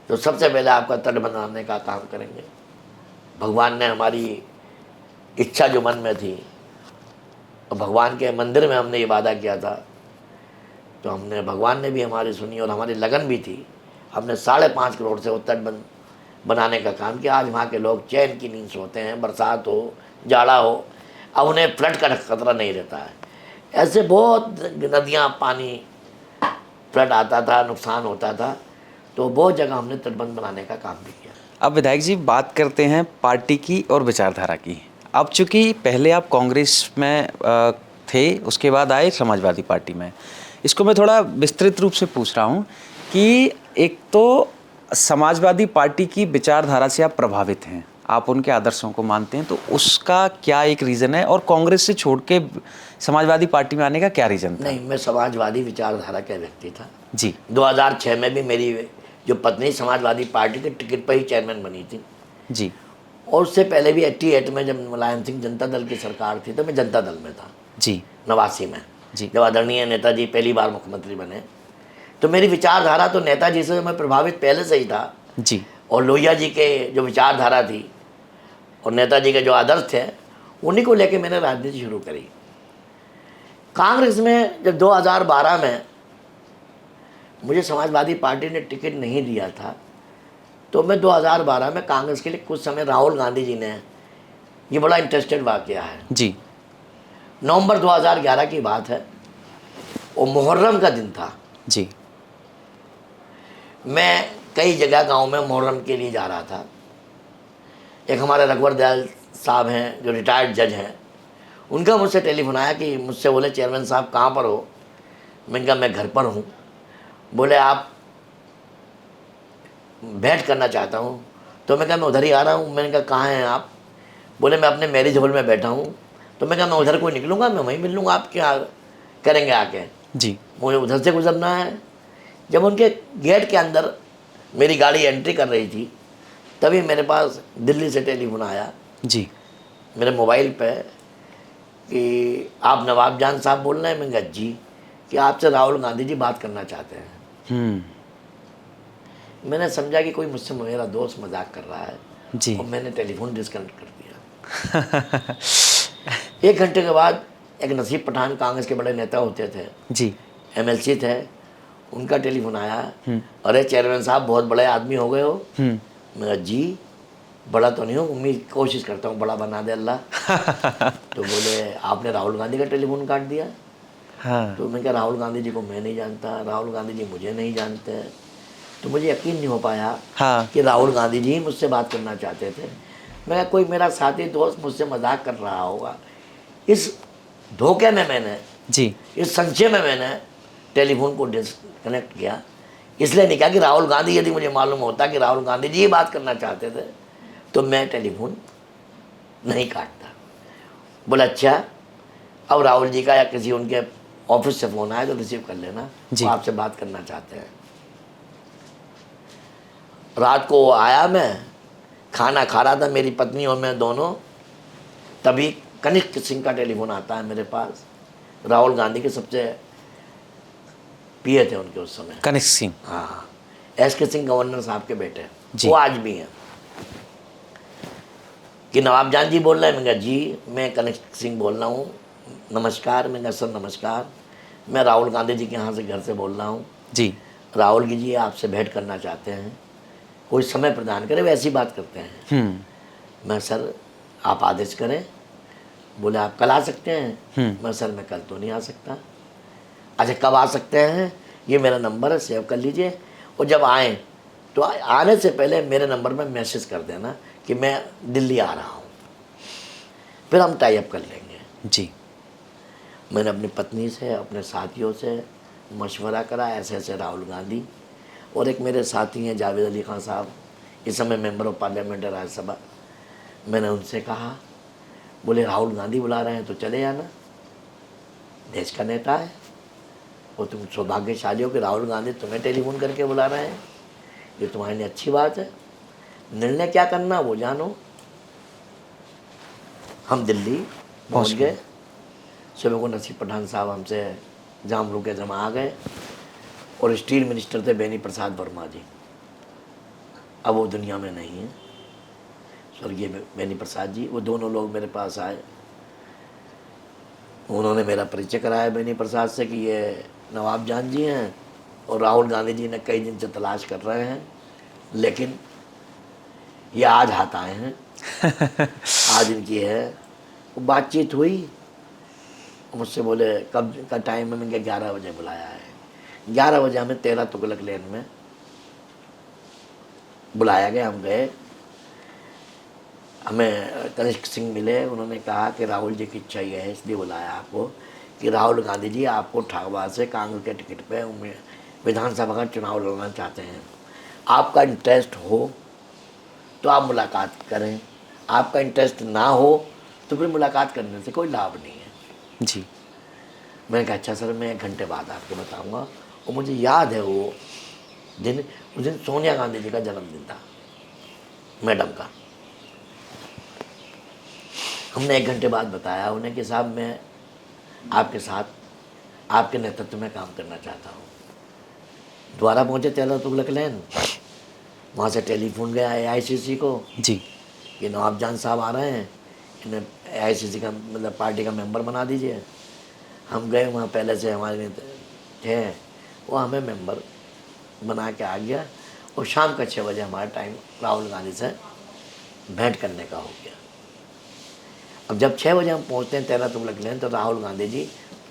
तो सबसे पहले आपका तट बनाने का काम करेंगे। भगवान ने हमारी इच्छा जो मन में थी, और भगवान के मंदिर में हमने ये वादा किया था, तो हमने, भगवान ने भी हमारी सुनी और हमारी लगन भी थी। हमने 5.5 करोड़ से वो तटबंध बनाने का काम किया। आज वहाँ के लोग चैन की नींद सोते हैं, बरसात हो जाड़ा हो, अब उन्हें फ्लड का खतरा नहीं रहता है। ऐसे बहुत नदियाँ, पानी फ्लड आता था, नुकसान होता था, तो बहुत जगह हमने तटबंध बनाने का काम भी किया। अब विधायक जी बात करते हैं पार्टी की और विचारधारा की। अब चूँकि पहले आप कांग्रेस में थे, उसके बाद आए समाजवादी पार्टी में। इसको मैं थोड़ा विस्तृत रूप से पूछ रहा हूँ कि एक तो समाजवादी पार्टी की विचारधारा से आप प्रभावित हैं, आप उनके आदर्शों को मानते हैं, तो उसका क्या एक रीज़न है, और कांग्रेस से छोड़ के समाजवादी पार्टी में आने का क्या रीज़न था? नहीं, मैं समाजवादी विचारधारा का व्यक्ति था जी। 2006 में भी मेरी जो पत्नी समाजवादी पार्टी के टिकट पर ही चेयरमैन बनी थी जी। और उससे पहले भी 88 में जब मुलायम सिंह जनता दल की सरकार थी तो मैं जनता दल में था जी। 89 में जी। जब आदरणीय नेताजी पहली बार मुख्यमंत्री बने, तो मेरी विचारधारा तो नेताजी से मैं प्रभावित पहले से ही था जी। और लोहिया जी के जो विचारधारा थी और नेताजी के जो आदर्श थे, उन्हीं को लेके मैंने राजनीति शुरू करी। कांग्रेस में जब 2012 में मुझे समाजवादी पार्टी ने टिकट नहीं दिया था, तो मैं 2012 में कांग्रेस के लिए कुछ समय राहुल गांधी जी ने, ये बड़ा इंटरेस्टेड वाकया है, जी नवंबर 2011 की बात है, वो मुहर्रम का दिन था। जी मैं कई जगह गांव में मुहर्रम के लिए जा रहा था। एक हमारे रघुवर दयाल साहब हैं जो रिटायर्ड जज हैं, उनका मुझसे टेलीफोन आया कि मुझसे बोले चेयरमैन साहब कहाँ पर हो। मैंने कहा मैं घर पर हूँ। बोले आप भेंट करना चाहता हूँ। तो मैं कहा मैं उधर ही आ रहा हूँ। मैंने कहा कहाँ हैं आप। बोले मैं अपने मैरिज हॉल में बैठा हूँ। तो मैं कहा मैं उधर कोई निकलूँगा, मैं वहीं मिल लूँगा, आप क्या करेंगे आके, जी मुझे उधर से गुजरना है। जब उनके गेट के अंदर मेरी गाड़ी एंट्री कर रही थी, तभी मेरे पास दिल्ली से टेलीफोन आया जी मेरे मोबाइल पे कि आप नवाब जान साहब बोल रहे हैं। मैंने कहा जी, कि आपसे राहुल गांधी जी बात करना चाहते हैं। हम्म मैंने समझा कि कोई मुझसे मेरा दोस्त मजाक कर रहा है, जी और मैंने टेलीफोन डिस्कनेक्ट कर दिया। 1 घंटे के बाद एक नसीब पठान, कांग्रेस के बड़े नेता होते थे, जी MLC थे, उनका टेलीफोन आया। अरे चेयरमैन साहब बहुत बड़े आदमी हो गए हो। मैं कहा जी, बड़ा तो नहीं हूँ, उम्मीद कोशिश करता हूँ बड़ा बना दे अल्लाह। तो बोले आपने राहुल गांधी का टेलीफोन काट दिया। हाँ तो मैं कहा राहुल गांधी जी को मैं नहीं जानता, राहुल गांधी जी मुझे नहीं जानते। तो मुझे यकीन नहीं हो पाया हाँ कि राहुल गांधी जी मुझसे बात करना चाहते थे। मैं कहा कोई मेरा साथी दोस्त मुझसे मजाक कर रहा होगा। इस धोखे में मैंने, जी इस संशय में मैंने टेलीफोन को डिस्कनेक्ट किया। इसलिए नहीं किया कि राहुल गांधी, यदि मुझे मालूम होता कि राहुल गांधी जी ही बात करना चाहते थे तो मैं टेलीफोन नहीं काटता। बोला अच्छा, अब राहुल जी का या किसी उनके ऑफिस से फ़ोन आया तो रिसीव कर लेना, जी। वो आपसे बात करना चाहते हैं। रात को आया, मैं खाना खा रहा था, मेरी पत्नी और मैं दोनों, तभी कनिष्क सिंह का टेलीफोन आता है मेरे पास। राहुल गांधी के सबसे पिए थे उनके उस समय। कनिष्क सिंह। हाँ, SK सिंह गवर्नर साहब के बेटे, जी। वो आज भी हैं। कि नवाब जान जी बोल रहे हैं। मैं कहा जी, मैं कनिष्क सिंह बोल रहा हूँ, नमस्कार। मैं कहा सर नमस्कार, मैं राहुल गांधी जी के यहाँ से घर से बोल रहा हूँ। जी राहुल जी आपसे भेंट करना चाहते हैं, कोई समय प्रदान करें, वैसी बात करते हैं। मैं सर आप आदेश करें। बोले आप कल आ सकते हैं। मैं सर मैं कल तो नहीं आ सकता। अच्छा कब आ सकते हैं, ये मेरा नंबर है, सेव कर लीजिए, और जब आएँ तो आने से पहले मेरे नंबर में मैसेज कर देना कि मैं दिल्ली आ रहा हूँ, फिर हम टाई अप कर लेंगे। जी मैंने अपनी पत्नी से, अपने साथियों से मशवरा करा, ऐसे ऐसे राहुल गांधी, और एक मेरे साथी हैं जावेद अली खान साहब, इस समय मेंबर ऑफ पार्लियामेंट है राज्यसभा। मैंने उनसे कहा, बोले राहुल गांधी बुला रहे हैं तो चले जाना, देश का नेता है, और तुम सौभाग्यशाली हो कि राहुल गांधी तुम्हें टेलीफोन करके बुला रहे हैं, ये तुम्हारे लिए अच्छी बात है, निर्णय क्या करना वो जानो। हम दिल्ली पहुंच गए। सुबह को नसीब पठान साहब हमसे जाम रुके जमा आ गए, और स्टील मिनिस्टर थे बेनी प्रसाद वर्मा जी, अब वो दुनिया में नहीं है, स्वर्गीय बेनी प्रसाद जी। वो दोनों लोग मेरे पास आए, उन्होंने मेरा परिचय कराया बेनी प्रसाद से कि ये नवाब जान जी हैं, और राहुल गांधी जी ने कई दिन से तलाश कर रहे हैं, लेकिन ये आज हाथ आए हैं। आज इनकी है। वो बातचीत हुई, मुझसे बोले कब का टाइम है। मैंने 11 बजे बुलाया है। 11 बजे हमें 13 तुगलक लेन में बुलाया गया। हम गए, हमें कनिष्क सिंह मिले। उन्होंने कहा कि राहुल जी की इच्छा ये है, इसलिए बुलाया आपको, कि राहुल गांधी जी आपको ठाकुरबाग से कांग्रेस के टिकट पे विधानसभा का चुनाव लड़ना चाहते हैं। आपका इंटरेस्ट हो तो आप मुलाकात करें, आपका इंटरेस्ट ना हो तो फिर मुलाकात करने से कोई लाभ नहीं है। जी मैंने कहा अच्छा सर, मैं 1 घंटे बाद आपको बताऊंगा। और मुझे याद है वो दिन, उस दिन सोनिया गांधी जी का जन्मदिन था, मैडम का। हमने 1 घंटे बाद बताया उन्हें कि साहब मैं आपके साथ, आपके नेतृत्व में काम करना चाहता हूँ। द्वारा पहुँचे 13 तुगलक लेन, वहाँ से टेलीफोन गया AICC को जी कि नवाब जान साहब आ रहे हैं, इन्हें AICC का मतलब पार्टी का मेंबर बना दीजिए। हम गए वहाँ, पहले से हमारे थे, वो हमें मेंबर बना के आ गया। और शाम का 6 बजे हमारा टाइम राहुल गांधी से भेंट करने का हो गया। अब जब 6 बजे हम पहुँचते हैं 13 तुगलक लेन, तो राहुल गांधी जी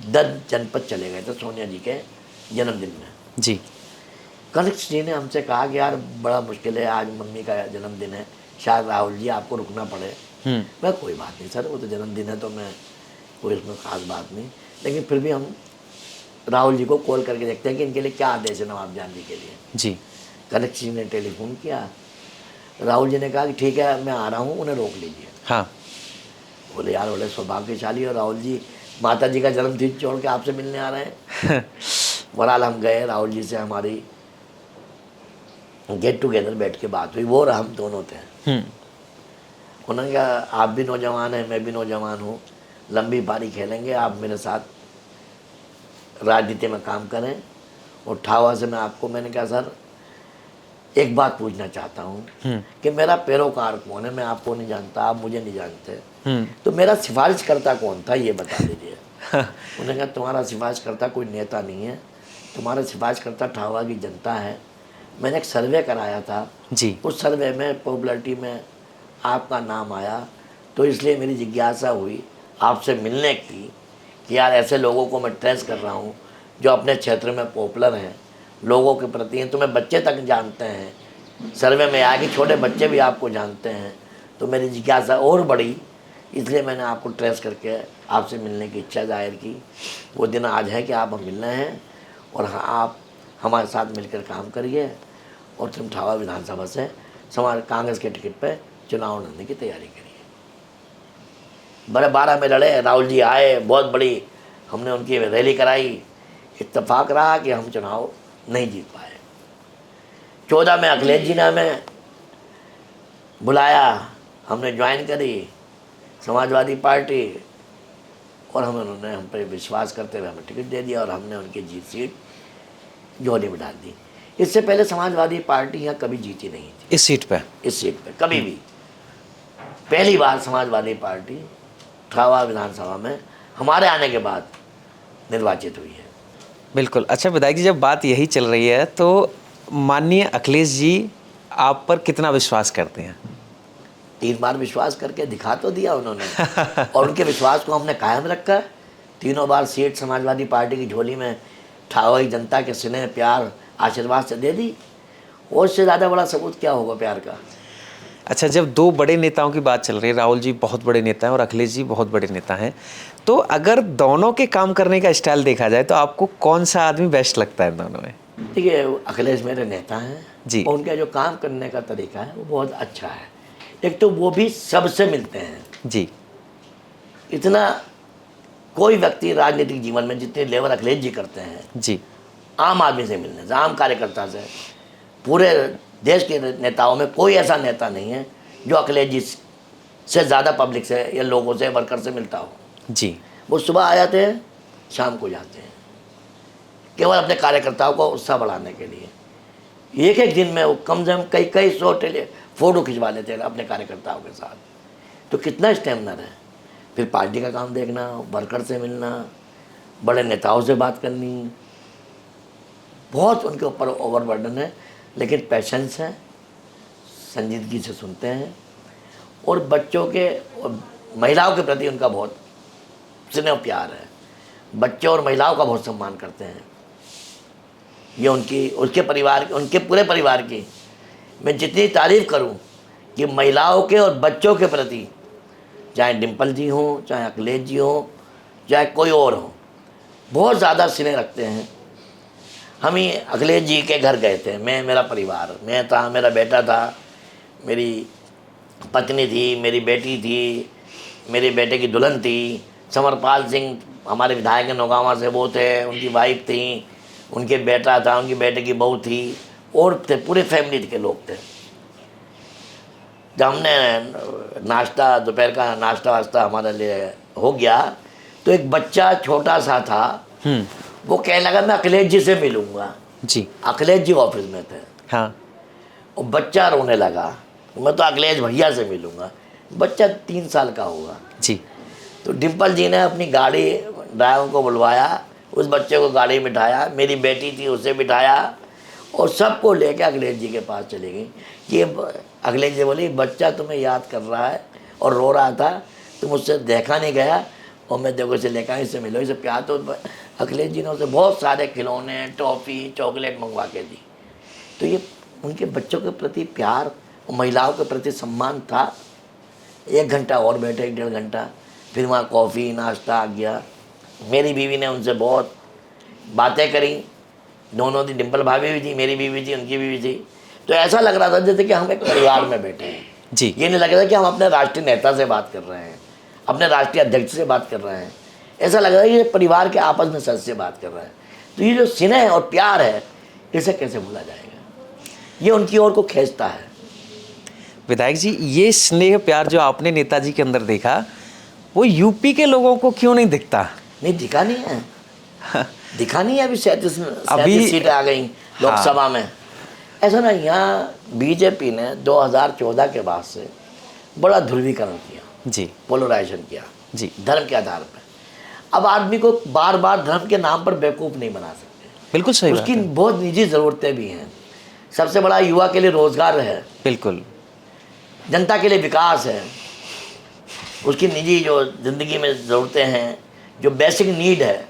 10 जनपद चले गए थे सोनिया जी के जन्मदिन में। जी। कनिष्ठ जी ने हमसे कहा कि यार बड़ा मुश्किल है, आज मम्मी का जन्मदिन है, शायद राहुल जी आपको रुकना पड़े। मैं कोई बात नहीं सर, वो तो जन्मदिन है तो मैं कोई उसमें ख़ास बात नहीं, लेकिन फिर भी हम राहुल जी को कॉल करके देखते हैं कि इनके लिए क्या आदेश है नवाब जान जी के लिए। जी। कनिष्ठ जी ने टेलीफोन किया, राहुल जी ने कहा कि ठीक है मैं आ रहा हूँ, उन्हें रोक लीजिए। हाँ। बोले यार बड़े सौभाग्यशाली, और राहुल जी माता जी का जन्मदिन छोड़ के आपसे मिलने आ रहे हैं। बहरहाल हम गए, राहुल जी से हमारी गेट टुगेदर बैठ के बात हुई, वो और हम दोनों थे। उन्होंने कहा आप भी नौजवान हैं, मैं भी नौजवान हूँ, लंबी पारी खेलेंगे, आप मेरे साथ राजनीति में काम करें। और ठावा से मैंने कहा सर एक बात पूछना चाहता हूँ कि मेरा पैरोकार कौन है, मैं आपको नहीं जानता, आप मुझे नहीं जानते, तो मेरा सिफारिश करता कौन था ये बता दीजिए। उन्होंने कहा तुम्हारा सिफारिश करता कोई नेता नहीं है, तुम्हारा सिफारिश करता ठावा की जनता है। मैंने एक सर्वे कराया था जी। उस सर्वे में पॉपुलैरिटी में आपका नाम आया, तो इसलिए मेरी जिज्ञासा हुई आपसे मिलने की कि यार ऐसे लोगों को मैं ट्रेस कर रहा हूँ जो अपने क्षेत्र में पॉपुलर हैं, लोगों के प्रति हैं, तुम्हें बच्चे तक जानते हैं, सर्वे में आया कि छोटे बच्चे भी आपको जानते हैं, तो मेरी जिज्ञासा और बढ़ी, इसलिए मैंने आपको ट्रेस करके आपसे मिलने की इच्छा जाहिर की। वो दिन आज है कि आप हम मिल रहे हैं, और हाँ आप हमारे साथ मिलकर काम करिए और तुम ठावा विधानसभा से समाज कांग्रेस के टिकट पे चुनाव लड़ने की तैयारी करिए। बड़े 12 में लड़े, राहुल जी आए, बहुत बड़ी हमने उनकी रैली कराई, इत्तेफाक रहा कि हम चुनाव नहीं जीत पाए। 14 में अखिलेश जी ने हमें बुलाया, हमने ज्वाइन करी समाजवादी पार्टी, और उन्होंने हम पर विश्वास करते हुए हमें टिकट दे दिया, और हमने उनकी जीत सीट झोली में डाल दी। इससे पहले समाजवादी पार्टी यहाँ कभी जीती नहीं थी इस सीट पे? इस सीट पे कभी भी। पहली बार समाजवादी पार्टी ठावा विधानसभा में हमारे आने के बाद निर्वाचित हुई है। बिल्कुल। अच्छा विधायक जी, जब बात यही चल रही है तो माननीय अखिलेश जी आप पर कितना विश्वास करते हैं? 3 बार विश्वास करके दिखा तो दिया उन्होंने, और उनके विश्वास को हमने कायम रखा। 3 बार सीट समाजवादी पार्टी की झोली में ठावा की जनता के स्नेह प्यार आशीर्वाद से दे दी, और इससे ज़्यादा बड़ा सबूत क्या होगा प्यार का। अच्छा, जब 2 बड़े नेताओं की बात चल रही है, राहुल जी बहुत बड़े नेता हैं और अखिलेश जी बहुत बड़े नेता हैं, तो अगर दोनों के काम करने का स्टाइल देखा जाए तो आपको कौन सा आदमी बेस्ट लगता है दोनों में? देखिए अखिलेश मेरे नेता हैं जी। और उनका जो काम करने का तरीका है वो बहुत अच्छा है। एक तो वो भी सबसे मिलते हैं जी। इतना कोई व्यक्ति राजनीतिक जीवन में जितने लेवल अखिलेश जी करते हैं, जी। आम आदमी से मिलने से, आम कार्यकर्ता से, पूरे देश के नेताओं में कोई ऐसा नेता नहीं है जो अखिलेश जी से ज़्यादा पब्लिक से या लोगों से वर्कर से मिलता हो। जी। वो सुबह आ जाते हैं, शाम को जाते हैं, केवल अपने कार्यकर्ताओं को उत्साह बढ़ाने के लिए। एक दिन में वो कम से कम कई 100 फोटो खिंचवा लेते हैं अपने कार्यकर्ताओं के साथ। तो कितना स्टेमिना है। फिर पार्टी का काम देखना, वर्कर से मिलना, बड़े नेताओं से बात करनी, बहुत उनके ऊपर ओवरबर्डन है, लेकिन पैशंस है, संजीदगी से सुनते हैं, और बच्चों के और महिलाओं के प्रति उनका बहुत स्नेह प्यार है। बच्चों और महिलाओं का बहुत सम्मान करते हैं। ये उसके परिवार, उनके पूरे परिवार की मैं जितनी तारीफ़ करूं कि महिलाओं के और बच्चों के प्रति, चाहे डिम्पल जी हों, चाहे अखिलेश जी हों, चाहे कोई और हो, बहुत ज़्यादा स्नेह रखते हैं। हम ही अखिलेश जी के घर गए थे, मेरा परिवार, मैं था, मेरा बेटा था, मेरी पत्नी थी, मेरी बेटी थी, मेरे बेटे की दुल्हन थी, समरपाल सिंह हमारे विधायक नौगावा से वो थे, उनकी वाइफ थी, उनके बेटा था, उनके बेटे की बहू थी, और थे, पूरे फैमिली के लोग थे। जब हमने नाश्ता, दोपहर का नाश्ता वास्ता हमारे लिए हो गया, तो एक बच्चा छोटा सा था, वो कहने लगा मैं अखिलेश जी से मिलूंगा। जी। अखिलेश जी ऑफिस में थे। हाँ। और बच्चा रोने लगा, मैं तो अखिलेश भैया से मिलूंगा। बच्चा 3 साल का होगा। जी। तो डिम्पल जी ने अपनी गाड़ी ड्राइवर को बुलवाया, उस बच्चे को गाड़ी में बिठाया, मेरी बेटी थी उसे बिठाया और सबको लेके अखिलेश जी के पास चली गई। ये अखिलेश जी बोली बच्चा तुम्हें याद कर रहा है और रो रहा था, तुम उससे देखा नहीं गया और मैं देखो इसे लेकर इससे मिलो, इसे प्यार। तो अखिलेश जी ने उसे बहुत सारे खिलौने, टॉफ़ी, चॉकलेट मंगवा के दी। तो ये उनके बच्चों के प्रति प्यार और महिलाओं के प्रति सम्मान था। 1 घंटा और बैठे, 1 डेढ़ घंटा, फिर वहाँ कॉफ़ी नाश्ता आ गया। मेरी बीवी ने उनसे बहुत बातें करी, दोनों थी, डिम्पल भाभी भी थी, मेरी बीवी थी, उनकी बीवी थी। तो ऐसा लग रहा था जैसे कि हम एक परिवार में बैठे हैं जी। ये नहीं लग रहा था कि हम अपने राष्ट्रीय नेता से बात कर रहे हैं, अपने राष्ट्रीय अध्यक्ष से बात कर रहे हैं। ऐसा लग रहा है कि ये परिवार के आपस में सदस्य बात कर रहे हैं। तो ये जो स्नेह और प्यार है इसे कैसे भूला जाएगा, ये उनकी ओर को खींचता है। विधायक जी, ये स्नेह प्यार जो आपने नेताजी के अंदर देखा वो यूपी के लोगों को क्यों नहीं दिखता? नहीं दिखा नहीं है, दिखा नहीं है। अभी 37 अभी सीटें आ गई लोकसभा में। ऐसा ना, यहाँ बीजेपी ने 2014 के बाद से बड़ा ध्रुवीकरण किया जी, पोलराइजेशन किया जी, धर्म के आधार पर। अब आदमी को बार बार धर्म के नाम पर बेवकूफ़ नहीं बना सकते। बिल्कुल सही बात उसकी है। बहुत निजी ज़रूरतें भी हैं। सबसे बड़ा युवा के लिए रोज़गार है, बिल्कुल, जनता के लिए विकास है, उसकी निजी जो ज़िंदगी में ज़रूरतें हैं, जो बेसिक नीड है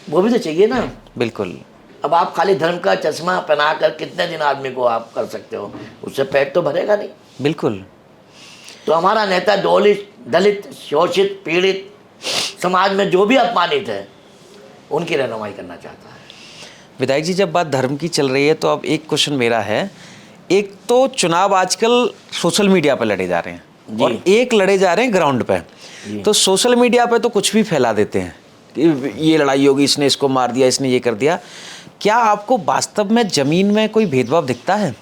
वो भी तो चाहिए ना। बिल्कुल। अब आप खाली धर्म का चश्मा पहना कर कितने दिन आदमी को आप कर सकते हो, उससे पेट तो भरेगा नहीं। बिल्कुल। तो हमारा नेता दलित, शोषित, पीड़ित समाज में जो भी अपमानित है उनकी रहनुमाई करना चाहता है। विधायक जी, जब बात धर्म की चल रही है तो अब एक क्वेश्चन मेरा है, एक तो चुनाव आजकल सोशल मीडिया पर लड़े जा रहे हैं और एक लड़े जा रहे हैं ग्राउंड पे। तो सोशल मीडिया पे तो कुछ भी फैला देते हैं कि ये लड़ाई होगी, इसने इसको मार दिया, इसने ये कर दिया। क्या आपको वास्तव में ज़मीन में कोई भेदभाव दिखता है?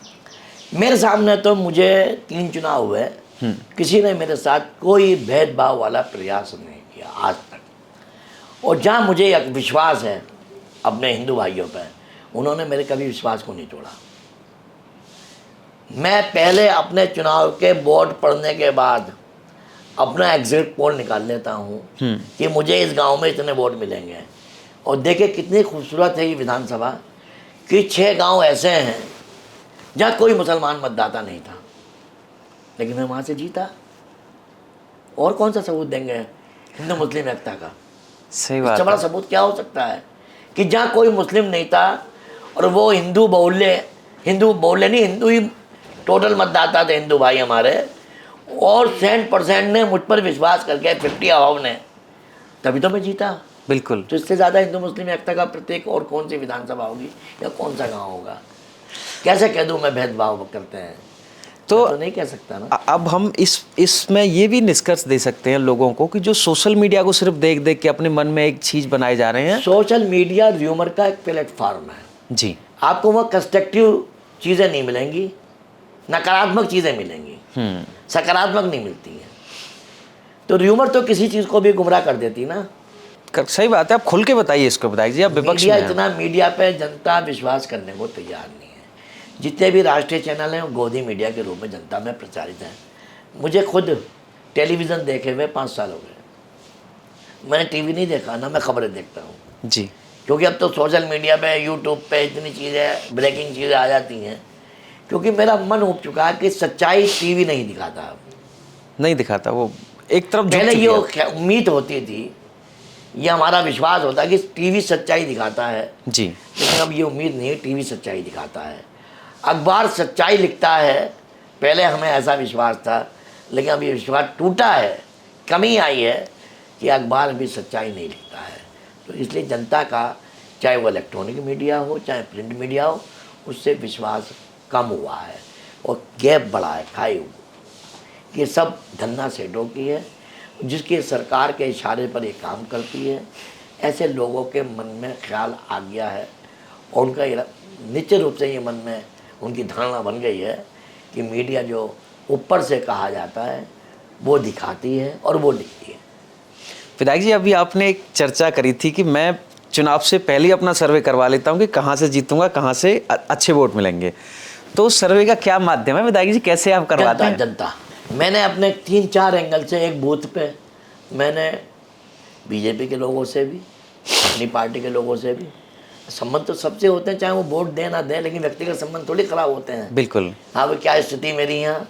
मेरे सामने तो मुझे 3 चुनाव हुए, किसी ने मेरे साथ कोई भेदभाव वाला प्रयास नहीं किया आज तक। और जहाँ मुझे एक विश्वास है अपने हिंदू भाइयों पर, उन्होंने मेरे कभी विश्वास को नहीं तोड़ा। मैं पहले अपने चुनाव के बोर्ड पढ़ने के बाद अपना एग्जिट पोल निकाल लेता हूँ कि मुझे इस गांव में इतने वोट मिलेंगे। और देखिए कितनी खूबसूरत है ये विधानसभा कि 6 गांव ऐसे हैं जहाँ कोई मुसलमान मतदाता नहीं था, लेकिन मैं वहाँ से जीता। और कौन सा सबूत देंगे हिंदू मुस्लिम एकता का? सही बात इससे बड़ा सबूत क्या हो सकता है कि जहाँ कोई मुस्लिम नहीं था और वो हिंदू बोले नहीं, हिंदू ही टोटल मतदाता थे, हिंदू भाई हमारे, और 100% ने मुझ पर विश्वास करके 50 अभाव ने, तभी तो मैं जीता। बिल्कुल। तो इससे ज़्यादा हिंदू मुस्लिम एकता का प्रतीक और कौन सी विधानसभा होगी या कौन सा गांव होगा? कैसे कह दूं मैं भेदभाव करते हैं? तो नहीं कह सकता ना। अब हम इसमें ये भी निष्कर्ष दे सकते हैं लोगों को कि जो सोशल मीडिया को सिर्फ देख देख के अपने मन में एक चीज़ बनाए जा रहे हैं। सोशल मीडिया र्यूमर का एक प्लेटफॉर्म है जी। आपको वह कंस्ट्रक्टिव चीज़ें नहीं मिलेंगी, नकारात्मक चीज़ें मिलेंगी, सकारात्मक नहीं मिलती हैं। तो र्यूमर तो किसी चीज़ को भी गुमराह कर देती ना। सही बात है, आप खुल के बताइए इसको। बताइए जी, आप विपक्ष में हैं। इतना मीडिया पे जनता विश्वास करने को तैयार नहीं है। जितने भी राष्ट्रीय चैनल हैं वो गोदी मीडिया के रूप में जनता में प्रचारित हैं। मुझे खुद टेलीविज़न देखे हुए 5 साल हो गए। मैंने टीवी नहीं देखा, ना मैं खबरें देखता हूँ जी, क्योंकि अब तो सोशल मीडिया पे, यूट्यूब पे इतनी चीज़ें, ब्रेकिंग चीज़ें आ जाती हैं। क्योंकि मेरा मन उब चुका है कि सच्चाई टीवी नहीं दिखाता। अब नहीं दिखाता, वो एक तरफ झुक पहले चुकी ये है। उम्मीद होती थी, ये हमारा विश्वास होता है कि टीवी सच्चाई दिखाता है, जी, लेकिन अब ये उम्मीद नहीं है। टीवी सच्चाई दिखाता है, अखबार सच्चाई लिखता है। पहले हमें ऐसा विश्वास था, लेकिन अब ये विश्वास टूटा है। कमी आई है कि अखबार भी सच्चाई नहीं लिखता है। तो इसलिए जनता का, चाहे वो इलेक्ट्रॉनिक मीडिया हो चाहे प्रिंट मीडिया हो, उससे विश्वास कम हुआ है और गैप बढ़ा है, खाई हुई। ये सब धन्ना सेठों की है, जिसकी सरकार के इशारे पर ये काम करती है। ऐसे लोगों के मन में ख्याल आ गया है और उनका निश्चित रूप से ये मन में उनकी धारणा बन गई है कि मीडिया जो ऊपर से कहा जाता है वो दिखाती है और वो लिखती है। विधायक जी, अभी आपने एक चर्चा करी थी कि मैं चुनाव से पहले अपना सर्वे करवा लेता हूं कि कहां से जीतूंगा, कहां से अच्छे वोट मिलेंगे। तो उस सर्वे का क्या माध्यम है विधायक जी, कैसे आप करवाते हैं? जनता। मैंने अपने 3-4 एंगल से, एक बूथ पे मैंने बीजेपी के लोगों से भी, अपनी पार्टी के लोगों से भी। संबंध तो सबसे होते हैं, चाहे वो वोट दे ना दे, लेकिन व्यक्तिगत संबंध थोड़ी खराब होते हैं। बिल्कुल। हाँ भाई, क्या स्थिति मेरी यहाँ,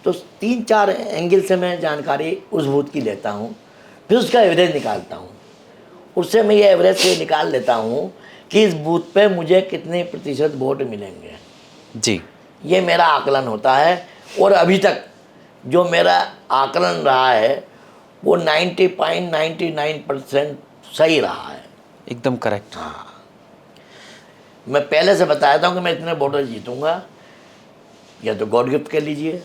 तो 3-4 एंगल से मैं जानकारी उस बूथ की लेता हूँ, फिर उसका एवरेज निकालता हूँ। उससे मैं ये एवरेज से निकाल लेता हूँ कि इस बूथ पे मुझे कितने प्रतिशत वोट मिलेंगे। जी। ये मेरा आकलन होता है, और अभी तक जो मेरा आकलन रहा है वो 90.99% सही रहा है। एकदम करेक्ट। हाँ, मैं पहले से बताया था कि मैं इतने वोटर जीतूंगा, या तो गॉड गिफ्ट कह लीजिए,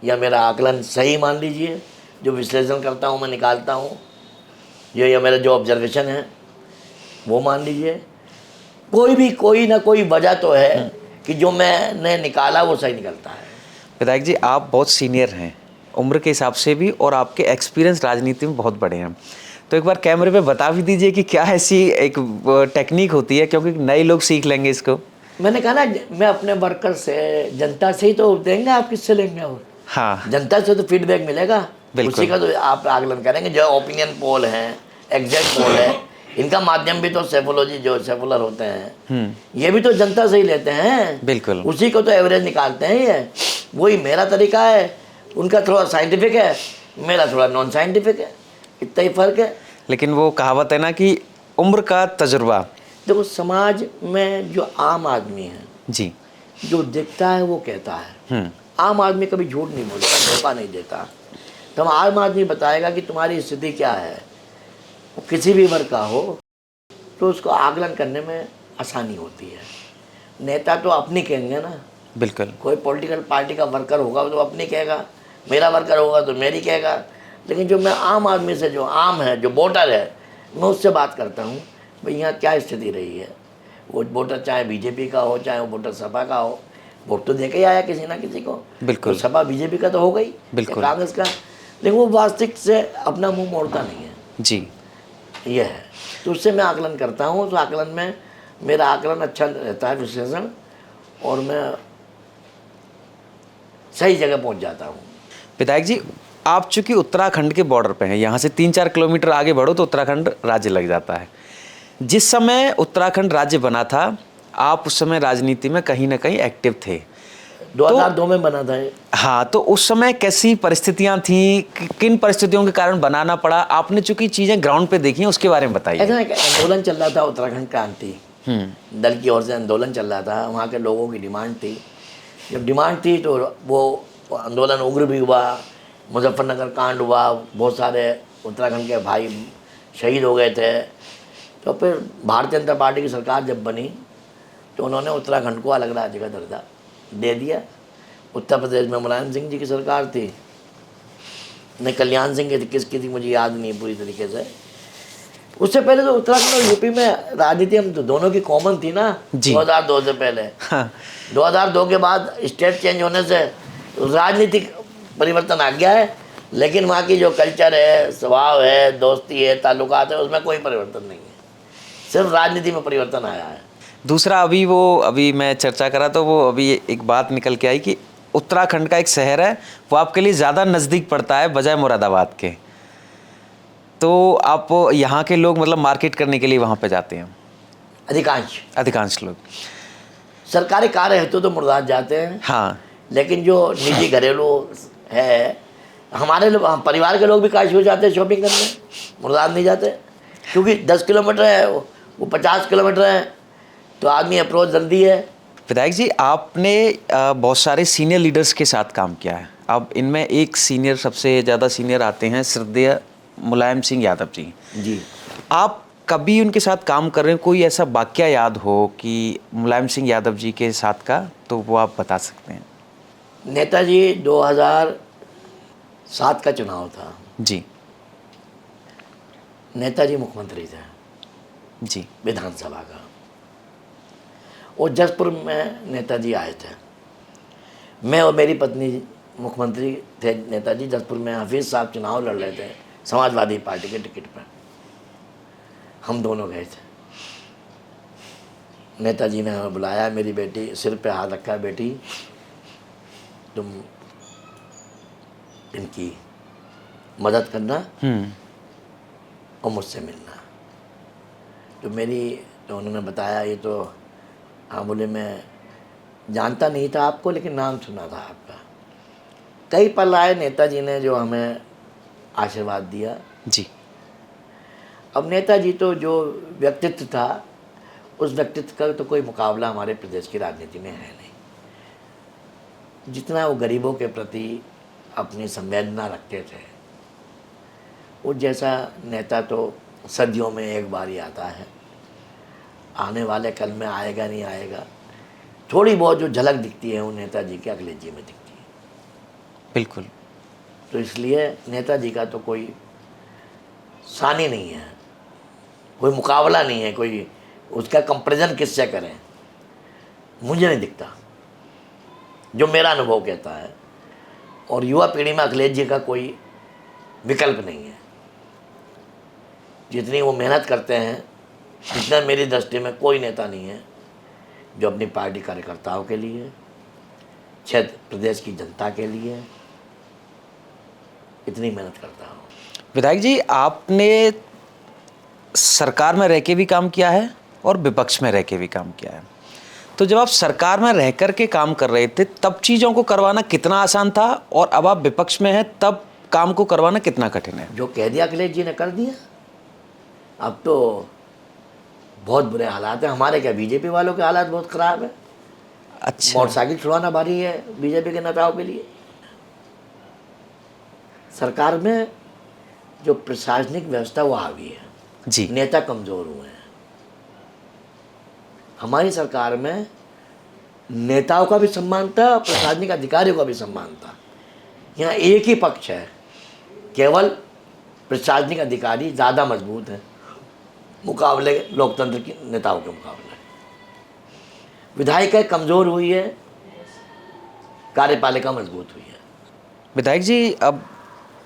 या मेरा आकलन सही मान लीजिए। जो विश्लेषण करता हूँ, मैं निकालता हूँ, ये मेरा जो ऑब्जर्वेशन है वो मान लीजिए। कोई ना कोई वजह तो है कि जो मैंने निकाला वो सही निकलता है। विधायक जी, आप बहुत सीनियर हैं उम्र के हिसाब से भी, और आपके एक्सपीरियंस राजनीति में बहुत बड़े हैं। तो एक बार कैमरे पे बता भी दीजिए कि क्या ऐसी एक टेक्निक होती है, क्योंकि नए लोग सीख लेंगे इसको। मैंने कहा ना, मैं अपने वर्कर से, जनता से ही तो देंगे, आप किससे लेंगे? और हाँ, जनता से तो फीडबैक मिलेगा, बिल्कुल। उसी का तो आप आकलन करेंगे। जो ओपिनियन पोल हैं, एग्जैक्ट पोल है, इनका माध्यम भी तो सेफोलॉजी, जो सेफुलर होते हैं, ये भी तो जनता से ही लेते हैं। बिल्कुल। उसी को तो एवरेज निकालते हैं। ये वही मेरा तरीका है, उनका थोड़ा साइंटिफिक है, मेरा थोड़ा नॉन साइंटिफिक है, इतना ही फर्क है। लेकिन वो कहावत है ना कि उम्र का तजुर्बा। देखो, समाज में जो आम आदमी है, जी। जो देखता है वो कहता है। आम आदमी कभी झूठ नहीं बोलता, धोखा नहीं देता। तो हम आम आदमी बताएगा कि तुम्हारी स्थिति क्या है, वो किसी भी वर्ग का हो, तो उसको आकलन करने में आसानी होती है। नेता तो अपनी कहेंगे ना, बिल्कुल। कोई पॉलिटिकल पार्टी का वर्कर होगा तो अपनी कहेगा, मेरा वर्कर होगा तो मेरी कहेगा। लेकिन जो मैं आम आदमी से, जो आम है, जो वोटर है, मैं उससे बात करता हूँ, भाई यहाँ क्या स्थिति रही है। वो वोटर चाहे बीजेपी का हो, चाहे वो वोटर सपा का हो, वोट तो दे के ही आया किसी ना किसी को। बिल्कुल। तो सपा बीजेपी का तो हो गई, बिल्कुल। कांग्रेस का, लेकिन वो वास्तविक से अपना मुंह मोड़ता नहीं है। जी। ये है, तो उससे मैं आकलन करता हूँ। तो आकलन में मेरा आकलन अच्छा रहता है, विश्लेषण, और मैं सही जगह पहुँच जाता हूँ। विधायक जी, आप चूंकि उत्तराखंड के बॉर्डर पे हैं, यहाँ से 3-4 किलोमीटर आगे बढ़ो तो उत्तराखंड राज्य लग जाता है। जिस समय उत्तराखंड राज्य बना था, आप उस समय राजनीति में कहीं ना कहीं एक्टिव थे। 2002 में बना था ये। हाँ, तो उस समय कैसी परिस्थितियां थी, किन परिस्थितियों के कारण बनाना पड़ा? आपने चूंकि चीजें ग्राउंड पे देखी हैं, उसके बारे में बताइए। ऐसा एक आंदोलन चल रहा था, उत्तराखंड क्रांति दल की ओर से आंदोलन चल रहा था। वहाँ के लोगों की डिमांड थी। जब डिमांड थी तो वो आंदोलन उग्र भी हुआ, मुजफ्फरनगर कांड हुआ, बहुत सारे उत्तराखंड के भाई शहीद हो गए थे। तो फिर भारतीय जनता पार्टी की सरकार जब बनी तो उन्होंने उत्तराखंड को अलग राज्य का दर्जा दे दिया। उत्तर प्रदेश में मुलायम सिंह जी की सरकार थी, नहीं कल्याण सिंह की थी, किसकी थी मुझे याद नहीं पूरी तरीके से। उससे पहले तो उत्तराखंड और यूपी में राजनीति हम तो दोनों की कॉमन थी ना, 2002 से पहले। हाँ। 2002 के बाद स्टेट चेंज होने से राजनीतिक परिवर्तन आ गया है, लेकिन वहाँ की जो कल्चर है, स्वभाव है, दोस्ती है, ताल्लुकात है, उसमें कोई परिवर्तन नहीं है। सिर्फ राजनीति में परिवर्तन आया है। दूसरा, अभी मैं चर्चा करा तो वो अभी एक बात निकल के आई कि उत्तराखंड का एक शहर है, वो आपके लिए ज़्यादा नज़दीक पड़ता है बजाय मुरादाबाद के। तो आप यहाँ के लोग मतलब मार्केट करने के लिए वहाँ पे जाते हैं? अधिकांश लोग सरकारी कार्य हेतु तो मुरादाबाद जाते हैं। हाँ। लेकिन जो निजी घरेलू है, हमारे लोग, परिवार के लोग भी काशी हो जाते हैं शॉपिंग करने, मुरादाबाद नहीं जाते, क्योंकि 10 किलोमीटर है, वो 50 किलोमीटर है, तो आदमी अप्रोच जल्दी है। विधायक जी, आपने बहुत सारे सीनियर लीडर्स के साथ काम किया है। अब इनमें एक सीनियर, सबसे ज़्यादा सीनियर आते हैं श्रद्धेय मुलायम सिंह यादव जी। जी। आप कभी उनके साथ काम कर रहे हैं, कोई ऐसा वाकया याद हो कि मुलायम सिंह यादव जी के साथ का, तो वो आप बता सकते हैं? नेताजी 2007 का चुनाव था जी। नेताजी मुख्यमंत्री थे जी। विधानसभा का, और जसपुर में नेताजी आए थे। मैं और मेरी पत्नी मुख्यमंत्री थे, नेताजी जसपुर में हफीज़ साहब चुनाव लड़ रहे थे समाजवादी पार्टी के टिकट पर। हम दोनों गए थे। नेताजी ने हमें बुलाया, मेरी बेटी सिर पे हाथ रखा, बेटी तुम इनकी मदद करना और मुझसे मिलना। तो उन्होंने बताया, ये तो हाँ, बोले मैं जानता नहीं था आपको, लेकिन नाम सुना था आपका। कई पल आए नेताजी ने जो हमें आशीर्वाद दिया। जी। अब नेताजी तो जो व्यक्तित्व था, उस व्यक्तित्व का तो कोई मुकाबला हमारे प्रदेश की राजनीति में है नहीं। जितना वो गरीबों के प्रति अपनी संवेदना रखते थे, उस जैसा नेता तो सदियों में एक बार ही आता है, आने वाले कल में आएगा नहीं आएगा। थोड़ी बहुत जो झलक दिखती है वो नेताजी के अखिलेश जी में दिखती है। बिल्कुल। तो इसलिए नेताजी का तो कोई सानी नहीं है, कोई मुकाबला नहीं है, कोई उसका कंपैरिजन किससे करें, मुझे नहीं दिखता, जो मेरा अनुभव कहता है। और युवा पीढ़ी में अखिलेश जी का कोई विकल्प नहीं है। जितनी वो मेहनत करते हैं, इतना मेरी दृष्टि में कोई नेता नहीं है जो अपनी पार्टी कार्यकर्ताओं के लिए, क्षेत्र प्रदेश की जनता के लिए इतनी मेहनत करता हूँ। विधायक जी, आपने सरकार में रह के भी काम किया है और विपक्ष में रह के भी काम किया है, तो जब आप सरकार में रह कर के काम कर रहे थे तब चीज़ों को करवाना कितना आसान था, और अब आप विपक्ष में हैं तब काम को करवाना कितना कठिन है? जो कह दिया अखिलेश जी ने कर दिया। अब तो बहुत बुरे हालात हैं। हमारे क्या, बीजेपी वालों के हालात बहुत ख़राब है। अच्छा। मोटरसाइकिल छुड़वाना भारी है बीजेपी के नेताओं के लिए। सरकार में जो प्रशासनिक व्यवस्था वो हावी है, जी। नेता कमज़ोर हुए हैं। हमारी सरकार में नेताओं का भी सम्मान था, प्रशासनिक अधिकारियों का भी सम्मान था। यहाँ एक ही पक्ष है, केवल प्रशासनिक अधिकारी ज़्यादा मजबूत है मुकाबले लोकतंत्र के नेताओं के मुकाबले। विधायिका कमज़ोर हुई है, कार्यपालिका मजबूत हुई है। विधायक जी, अब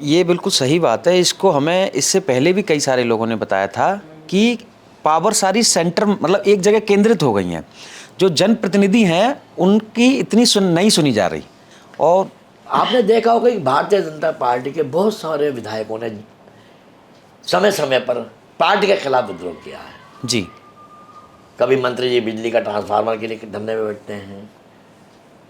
ये बिल्कुल सही बात है, इसको हमें इससे पहले भी कई सारे लोगों ने बताया था कि पावर सारी सेंटर मतलब एक जगह केंद्रित हो गई हैं, जो जनप्रतिनिधि हैं उनकी इतनी नहीं सुनी जा रही। और आपने देखा होगा कि भारतीय जनता पार्टी के बहुत सारे विधायकों ने समय समय पर पार्टी के खिलाफ विद्रोह किया है। जी। कभी मंत्री जी बिजली का ट्रांसफार्मर के लिए धरने में बैठते हैं,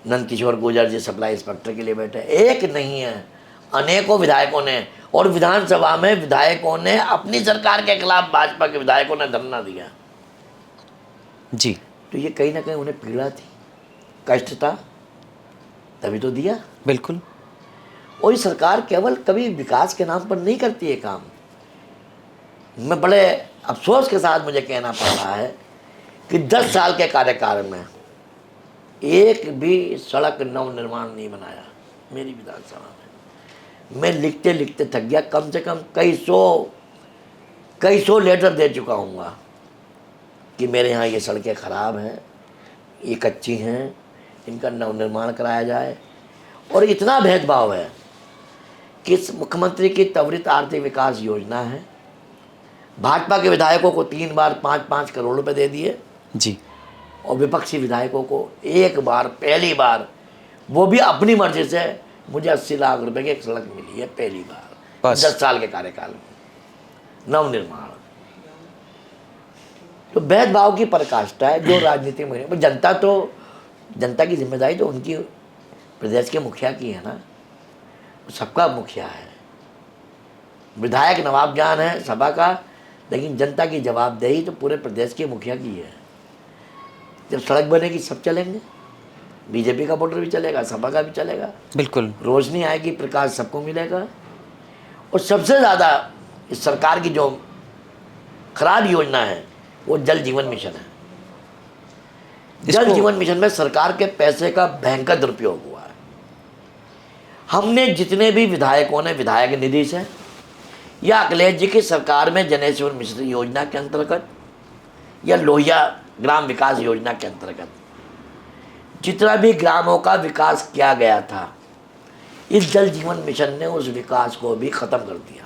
नंद किशोर गुर्जर जी सप्लाई इंस्पेक्टर के लिए बैठे हैं। एक नहीं है, अनेकों विधायकों ने, और विधानसभा में विधायकों ने अपनी सरकार के खिलाफ भाजपा के विधायकों ने धरना दिया। जी। तो ये कहीं ना कहीं उन्हें पीड़ा थी, कष्ट था, तभी तो दिया। बिल्कुल। और ये सरकार केवल कभी विकास के नाम पर नहीं करती है काम। मैं बड़े अफसोस के साथ मुझे कहना पड़ रहा है कि 10 साल के कार्यकाल में एक भी सड़क नव निर्माण नहीं बनाया मेरी विधानसभा में। मैं लिखते लिखते थक गया, कम से कम कई सौ लेटर दे चुका हूँगा कि मेरे यहाँ ये सड़कें ख़राब हैं, ये कच्ची हैं, इनका नव निर्माण कराया जाए। और इतना भेदभाव है कि मुख्यमंत्री की त्वरित आर्थिक विकास योजना है, भाजपा के विधायकों को 3 बार 5-5 करोड़ रुपए दे दिए जी। और विपक्षी विधायकों को एक बार, पहली बार, वो भी अपनी मर्जी से, मुझे 80 लाख रुपए की एक सड़क मिली है पहली बार बस। 10 साल के कार्यकाल में, नव निर्माण। तो भेदभाव की पराकाष्ठा है जो राजनीति में। जनता की जिम्मेदारी तो उनकी प्रदेश के मुखिया की है ना, सबका मुखिया है। विधायक नवाब जान है सभा का, लेकिन जनता की जवाबदेही तो पूरे प्रदेश के मुखिया की है। जब सड़क बनेगी सब चलेंगे, बीजेपी का वोटर भी चलेगा, सपा का भी चलेगा। बिल्कुल। रोशनी आएगी, प्रकाश सबको मिलेगा। और सबसे ज़्यादा इस सरकार की जो खराब योजना है वो जल जीवन मिशन है। जल जीवन मिशन में सरकार के पैसे का भयंकर दुरुपयोग हुआ है। हमने जितने भी विधायकों ने विधायक निधि से या अखिलेश जी की सरकार में जनेश्वर मिश्र योजना के अंतर्गत या लोहिया ग्राम विकास योजना के अंतर्गत जितना भी ग्रामों का विकास किया गया था, इस जल जीवन मिशन ने उस विकास को भी ख़त्म कर दिया।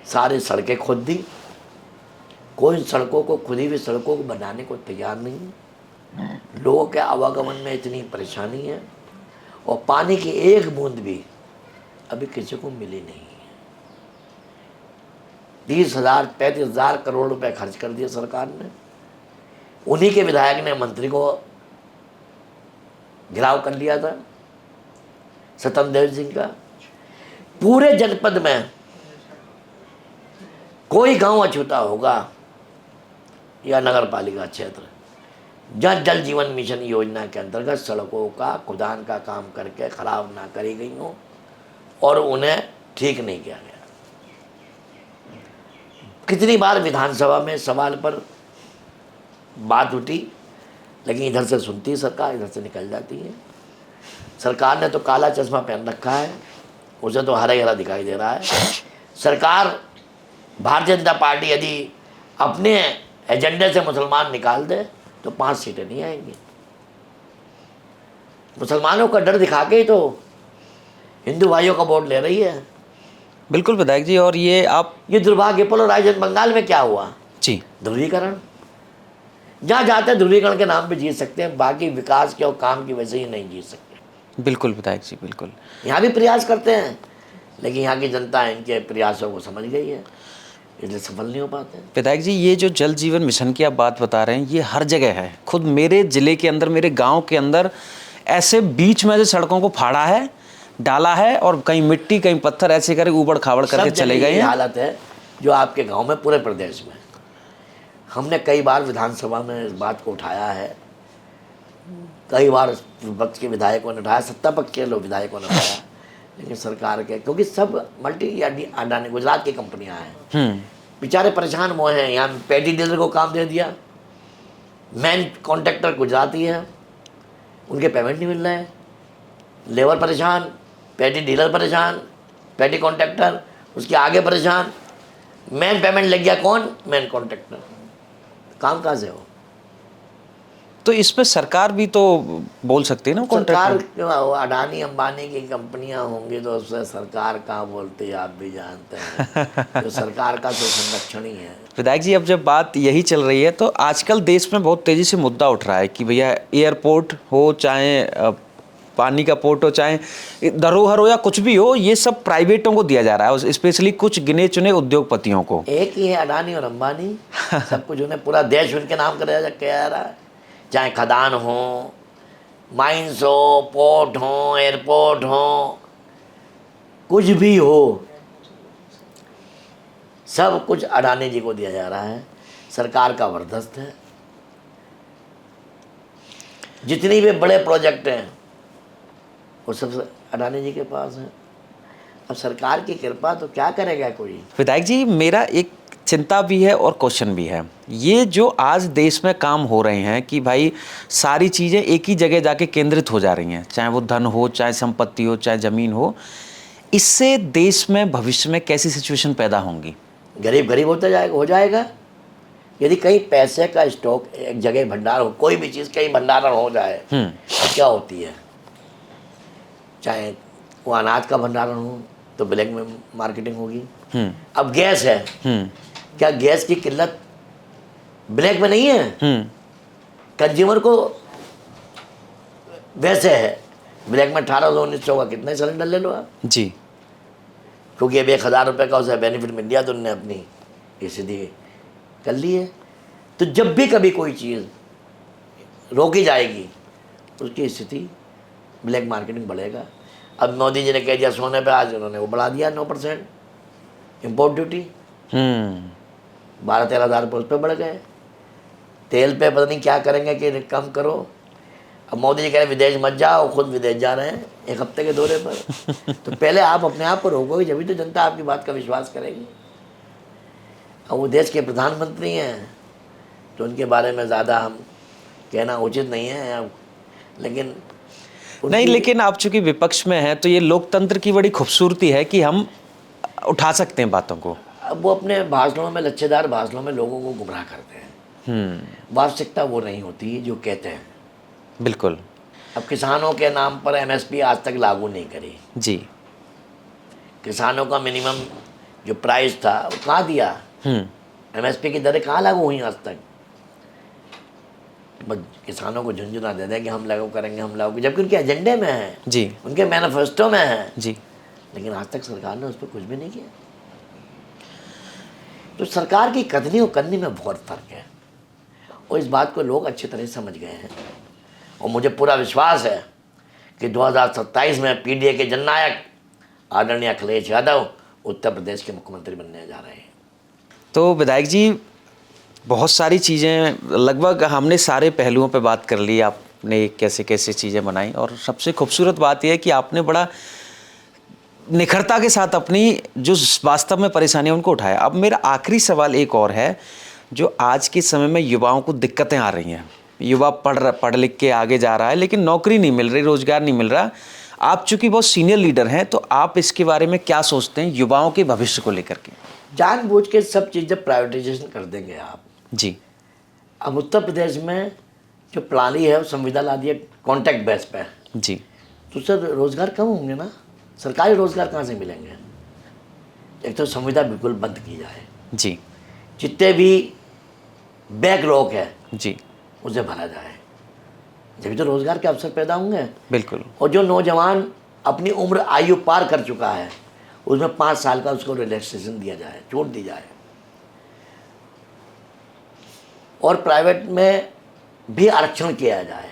सारी सड़कें खोद दी, कोई सड़कों को, खुदी हुई सड़कों को बनाने को तैयार नहीं। लोगों के आवागमन में इतनी परेशानी है और पानी की एक बूंद भी अभी किसी को मिली नहीं है। 30,000 35,000 करोड़ रुपए खर्च कर दिए सरकार ने। उन्हीं के विधायक ने मंत्री को घिराव कर लिया था, सत्यमदेव सिंह का। पूरे जनपद में कोई गांव अछूता होगा या नगर पालिका क्षेत्र जहाँ जल जीवन मिशन योजना के अंतर्गत सड़कों का खुदान का काम करके खराब ना करी गई हो और उन्हें ठीक नहीं किया गया। कितनी बार विधानसभा में सवाल पर बात उठी, लेकिन इधर से सुनती सरकार, इधर से निकल जाती है। सरकार ने तो काला चश्मा पहन रखा है, उसे तो हरा ही हरा दिखाई दे रहा है। सरकार, भारतीय जनता पार्टी यदि अपने एजेंडे से मुसलमान निकाल दे तो 5 सीटें नहीं आएंगी। मुसलमानों का डर दिखा के ही तो हिंदू भाइयों का वोट ले रही है। बिल्कुल विधायक जी। और ये दुर्भाग्यपूर्ण राजस्थान बंगाल में क्या हुआ जी, ध्रुवीकरण। जहाँ जाते हैं ध्रुवीकरण के नाम पे जीत सकते हैं, बाकी विकास के और काम की वजह ही नहीं जीत सकते। बिल्कुल विधायक जी, बिल्कुल। यहाँ भी प्रयास करते हैं, लेकिन यहाँ की जनता इनके प्रयासों को समझ गई है, इसलिए सफल नहीं हो पाते। विधायक जी, ये जो जल जीवन मिशन की आप बात बता रहे हैं, ये हर जगह है। खुद मेरे ज़िले के अंदर, मेरे गांव के अंदर ऐसे बीच में से सड़कों को फाड़ा है, डाला है, और कहीं मिट्टी कहीं पत्थर ऐसे करके ऊबड़ खाबड़ करके चले गए हैं। हालत है जो आपके गांव में, पूरे प्रदेश में। हमने कई बार विधानसभा में इस बात को उठाया है, कई बार विपक्ष के विधायकों ने उठाया, सत्ता पक्ष के लोग विधायकों ने उठाया, लेकिन सरकार के, क्योंकि सब मल्टी अडानी गुजरात की कंपनियां हैं, बेचारे परेशान हुए हैं। यहाँ पैडी डीलर को काम दे दिया, मैन कॉन्ट्रैक्टर गुजराती है, उनके पेमेंट नहीं मिल रहे हैं, लेबर परेशान, पैडी डीलर परेशान, पैडी कॉन्ट्रैक्टर उसके आगे परेशान। मैन पेमेंट लग गया कौन? Man contractor. काम कहाँ से हो? तो इसमें सरकार भी तो बोल सकती है ना। सरकार, अडानी अंबानी की कंपनियां होंगी तो उससे सरकार कहाँ बोलती है, आप भी जानते हैं। तो सरकार का तो संरक्षण ही है। विधायक जी, अब जब बात यही चल रही है तो आजकल देश में बहुत तेज़ी से मुद्दा उठ रहा है कि भैया एयरपोर्ट हो, चाहे पानी का पोर्ट हो, चाहे धरोहर हो, या कुछ भी हो, ये सब प्राइवेटों को दिया जा रहा है, स्पेशली कुछ गिने चुने उद्योगपतियों को। एक ही है अडानी और अंबानी, सब कुछ उन्हें, पूरा देश उनके नाम किया जा रहा है। चाहे खदान हो, माइंस हो, पोर्ट हो, एयरपोर्ट हो, कुछ भी हो, सब कुछ अडानी जी को दिया जा रहा है। सरकार का वरदस्त है। जितनी भी बड़े प्रोजेक्ट हैं वो सब अडानी जी के पास है। अब सरकार की कृपा तो क्या करेगा कोई। विधायक जी, मेरा एक चिंता भी है और क्वेश्चन भी है। ये जो आज देश में काम हो रहे हैं कि भाई सारी चीज़ें एक ही जगह जाके केंद्रित हो जा रही हैं, चाहे वो धन हो, चाहे संपत्ति हो, चाहे ज़मीन हो, इससे देश में भविष्य में कैसी सिचुएशन पैदा होंगी? गरीब गरीब होता जाएगा, हो जाएगा। यदि कहीं पैसे का स्टॉक, एक जगह भंडार हो, कोई भी चीज़ कहीं भंडारण हो जाए, क्या होती है? चाहे वो अनाज का भंडारण हो तो ब्लैक में मार्केटिंग होगी। अब गैस है, क्या गैस की किल्लत ब्लैक में नहीं है? कंज्यूमर को वैसे है, ब्लैक में 1800-1900 का कितना सिलेंडर ले लो आप जी, क्योंकि अब 1000 रुपये का उसे बेनिफिट मिल गया तो उन्होंने अपनी ये सीधी कर ली है। तो जब भी कभी कोई चीज़ रोकी जाएगी तो उसकी स्थिति ब्लैक मार्केटिंग बढ़ेगा। अब मोदी जी ने कह दिया सोने पे, आज उन्होंने वो बढ़ा दिया 9% इम्पोर्ट ड्यूटी, 12-13 हज़ार रुपये उस पर बढ़ गए। तेल पे पता नहीं क्या करेंगे कि कम करो। अब मोदी जी कह रहे विदेश मत जाओ, खुद विदेश जा रहे हैं 1 हफ्ते के दौरे पर। तो पहले आप अपने आप को रोकोगे, जब तो जनता आपकी बात का विश्वास करेगी। अब वो देश के प्रधानमंत्री हैं तो उनके बारे में ज़्यादा हम कहना उचित नहीं है अब, लेकिन नहीं, लेकिन आप चूंकि विपक्ष में हैं तो ये लोकतंत्र की बड़ी खूबसूरती है कि हम उठा सकते हैं बातों को। अब वो अपने भाषणों में, लच्छेदार भाषणों में लोगों को गुमराह करते हैं। वास्तविकता वो नहीं होती जो कहते हैं। बिल्कुल। अब किसानों के नाम पर MSP आज तक लागू नहीं करी जी। किसानों का मिनिमम जो प्राइस था वो कहाँ दिया? MSP की दरें कहाँ लागू हुई आज तक? बस किसानों को झुंझुना दे दें कि हम लागू करेंगे, हम लागू, जबकि उनके एजेंडे में है जी, उनके मैनिफेस्टो में है जी, लेकिन आज तक सरकार ने उस पर कुछ भी नहीं किया। तो सरकार की करनी और करनी में बहुत फ़र्क है, और इस बात को लोग अच्छी तरह समझ गए हैं। और मुझे पूरा विश्वास है कि 2027 में पीडीए के जननायक आदरणीय अखिलेश यादव उत्तर प्रदेश के मुख्यमंत्री बनने जा रहे हैं। तो विधायक जी, बहुत सारी चीज़ें, लगभग हमने सारे पहलुओं पे बात कर ली, आपने कैसे कैसे चीज़ें बनाई, और सबसे खूबसूरत बात यह है कि आपने बड़ा निखरता के साथ अपनी जो वास्तव में परेशानियां उनको उठाया। अब मेरा आखिरी सवाल एक और है, जो आज के समय में युवाओं को दिक्कतें आ रही हैं। युवा पढ़ लिख के आगे जा रहा है, लेकिन नौकरी नहीं मिल रही, रोजगार नहीं मिल रहा। आप चूंकि बहुत सीनियर लीडर हैं, तो आप इसके बारे में क्या सोचते हैं युवाओं के भविष्य को लेकर के? जानबूझ के सब चीज़ें प्राइवेटाइजेशन कर देंगे आप जी। अब उत्तर प्रदेश में जो प्रणाली है वो संविदा ला दिया कॉन्ट्रैक्ट बेस पे, जी। तो सर रोज़गार कम होंगे ना, सरकारी रोज़गार कहाँ से मिलेंगे? एक तो संविदा बिल्कुल बंद की जाए, जी। जितने भी बैकलॉग है जी। उसे भरा जाए, जब तो रोज़गार के अवसर पैदा होंगे। बिल्कुल। और जो नौजवान अपनी उम्र आयु पार कर चुका है, उसमें 5 साल का उसको रिलैक्सेशन दिया जाए, छूट दी जाए। और प्राइवेट में भी आरक्षण किया जाए।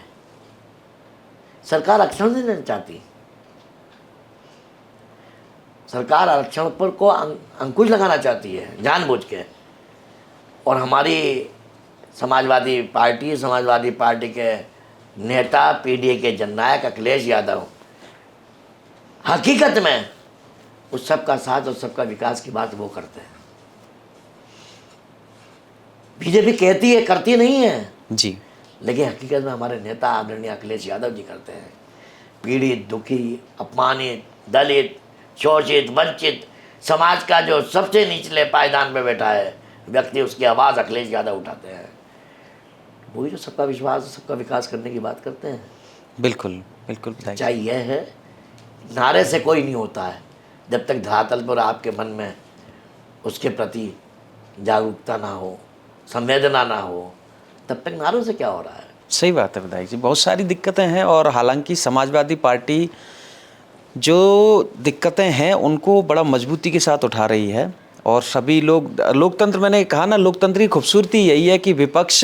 सरकार आरक्षण नहीं देना चाहती, सरकार आरक्षण पर को अंकुश लगाना चाहती है जानबूझ के। और हमारी समाजवादी पार्टी के नेता पीडीए के जननायक अखिलेश यादव हकीकत में उस सबका साथ और सबका विकास की बात वो करते हैं। बीजेपी कहती है, करती नहीं है जी। लेकिन हकीकत में हमारे नेता आदरणीय अखिलेश यादव जी करते हैं। पीड़ित, दुखी, अपमानित, दलित, शोषित, वंचित समाज का जो सबसे निचले पायदान पे बैठा है व्यक्ति, उसकी आवाज़ अखिलेश यादव उठाते हैं। वही जो सबका विश्वास, सबका विकास करने की बात करते हैं। बिल्कुल बिल्कुल। सच्चाई यह है, नारे से कोई नहीं होता है, जब तक धरातल पर आपके मन में उसके प्रति जागरूकता ना हो, संवेदना ना हो, तब तक नारों से क्या हो रहा है? सही बात है विधायक जी, बहुत सारी दिक्कतें हैं। और हालांकि समाजवादी पार्टी जो दिक्कतें हैं उनको बड़ा मजबूती के साथ उठा रही है, और सभी लोग, लोकतंत्र, मैंने कहा ना, लोकतंत्र की खूबसूरती यही है कि विपक्ष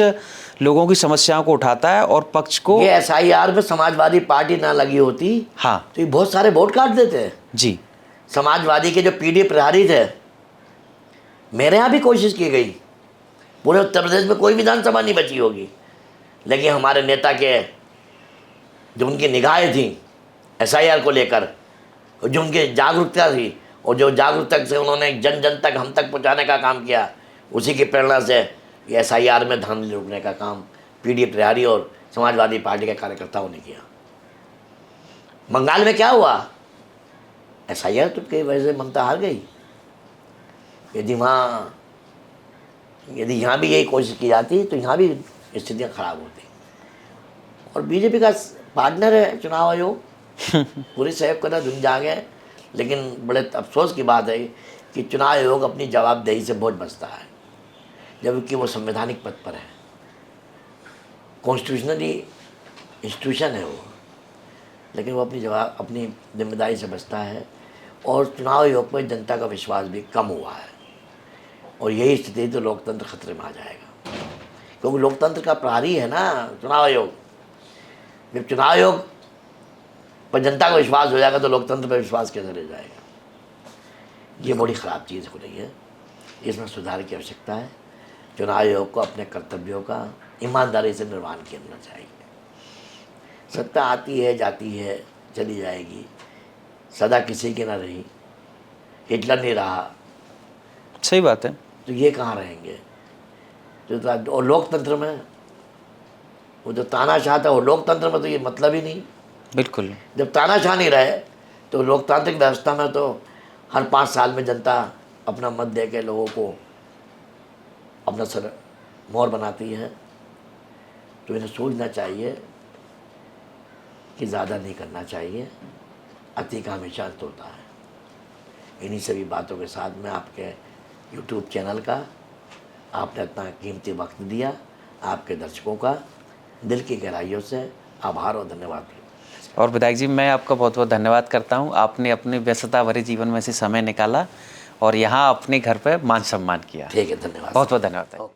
लोगों की समस्याओं को उठाता है और पक्ष को। ये SIR में समाजवादी पार्टी ना लगी होती, हाँ, तो ये बहुत सारे वोट काट देते। जी। समाजवादी के जो पीडीए प्रभारी थे, मेरे यहाँ भी कोशिश की गई, पूरे उत्तर प्रदेश में कोई विधानसभा नहीं बची होगी, लेकिन हमारे नेता के जो उनकी निगाहें थी SIR को लेकर, और जो उनकी जागरूकता थी, और जो जागरूकता से उन्होंने जन जन तक, हम तक पहुँचाने का काम किया, उसी की प्रेरणा से ये SIR में धांधली रोकने का काम पीडीए प्रभारी और समाजवादी पार्टी के कार्यकर्ताओं ने किया। बंगाल में क्या हुआ? SIR तो कई वजह से ममता हार गई। यदि यहाँ भी यही कोशिश की जाती तो यहाँ भी स्थितियाँ खराब होती। और बीजेपी का पार्टनर है चुनाव आयोग, पूरी सहयोग करना दुनिया जागे, लेकिन बड़े अफसोस की बात है कि चुनाव आयोग अपनी जवाबदेही से बहुत बचता है, जबकि वो संवैधानिक पद पर है, कॉन्स्टिट्यूशनली इंस्टीट्यूशन है वो, लेकिन वो अपनी जिम्मेदारी से बचता है। और चुनाव आयोग पर जनता का विश्वास भी कम हुआ है, और यही स्थिति तो लोकतंत्र खतरे में आ जाएगा, क्योंकि लोकतंत्र का प्रहरी है ना चुनाव आयोग। जब चुनाव आयोग पर जनता का विश्वास हो जाएगा तो लोकतंत्र पर विश्वास कैसे रह जाएगा? ये बड़ी ख़राब चीज़ हो रही है, इसमें सुधार की आवश्यकता है। चुनाव आयोग को अपने कर्तव्यों का ईमानदारी से निर्वहन करना चाहिए। सत्ता आती है, जाती है, चली जाएगी, सदा किसी की ना रही। हिटलर नहीं रहा, सही बात है। तो ये कहाँ रहेंगे? और लोकतंत्र में वो जो तानाशाह था, वो लोकतंत्र में तो ये मतलब ही नहीं। बिल्कुल। जब तानाशाह नहीं रहे तो लोकतांत्रिक व्यवस्था में तो हर 5 साल में जनता अपना मत दे के लोगों को अपना सर मोहर बनाती है। तो इन्हें सोचना चाहिए कि ज़्यादा नहीं करना चाहिए, अति का हमेशा अंत होता है। इन्हीं सभी बातों के साथ में आपके YouTube चैनल का आपने इतना कीमती वक्त दिया, आपके दर्शकों का दिल की गहराइयों से आभार और धन्यवाद। और विधायक जी, मैं आपका बहुत बहुत धन्यवाद करता हूं। आपने अपने व्यस्तता भरे जीवन में से समय निकाला और यहाँ अपने घर पे मान सम्मान किया। ठीक है, धन्यवाद। बहुत बहुत धन्यवाद।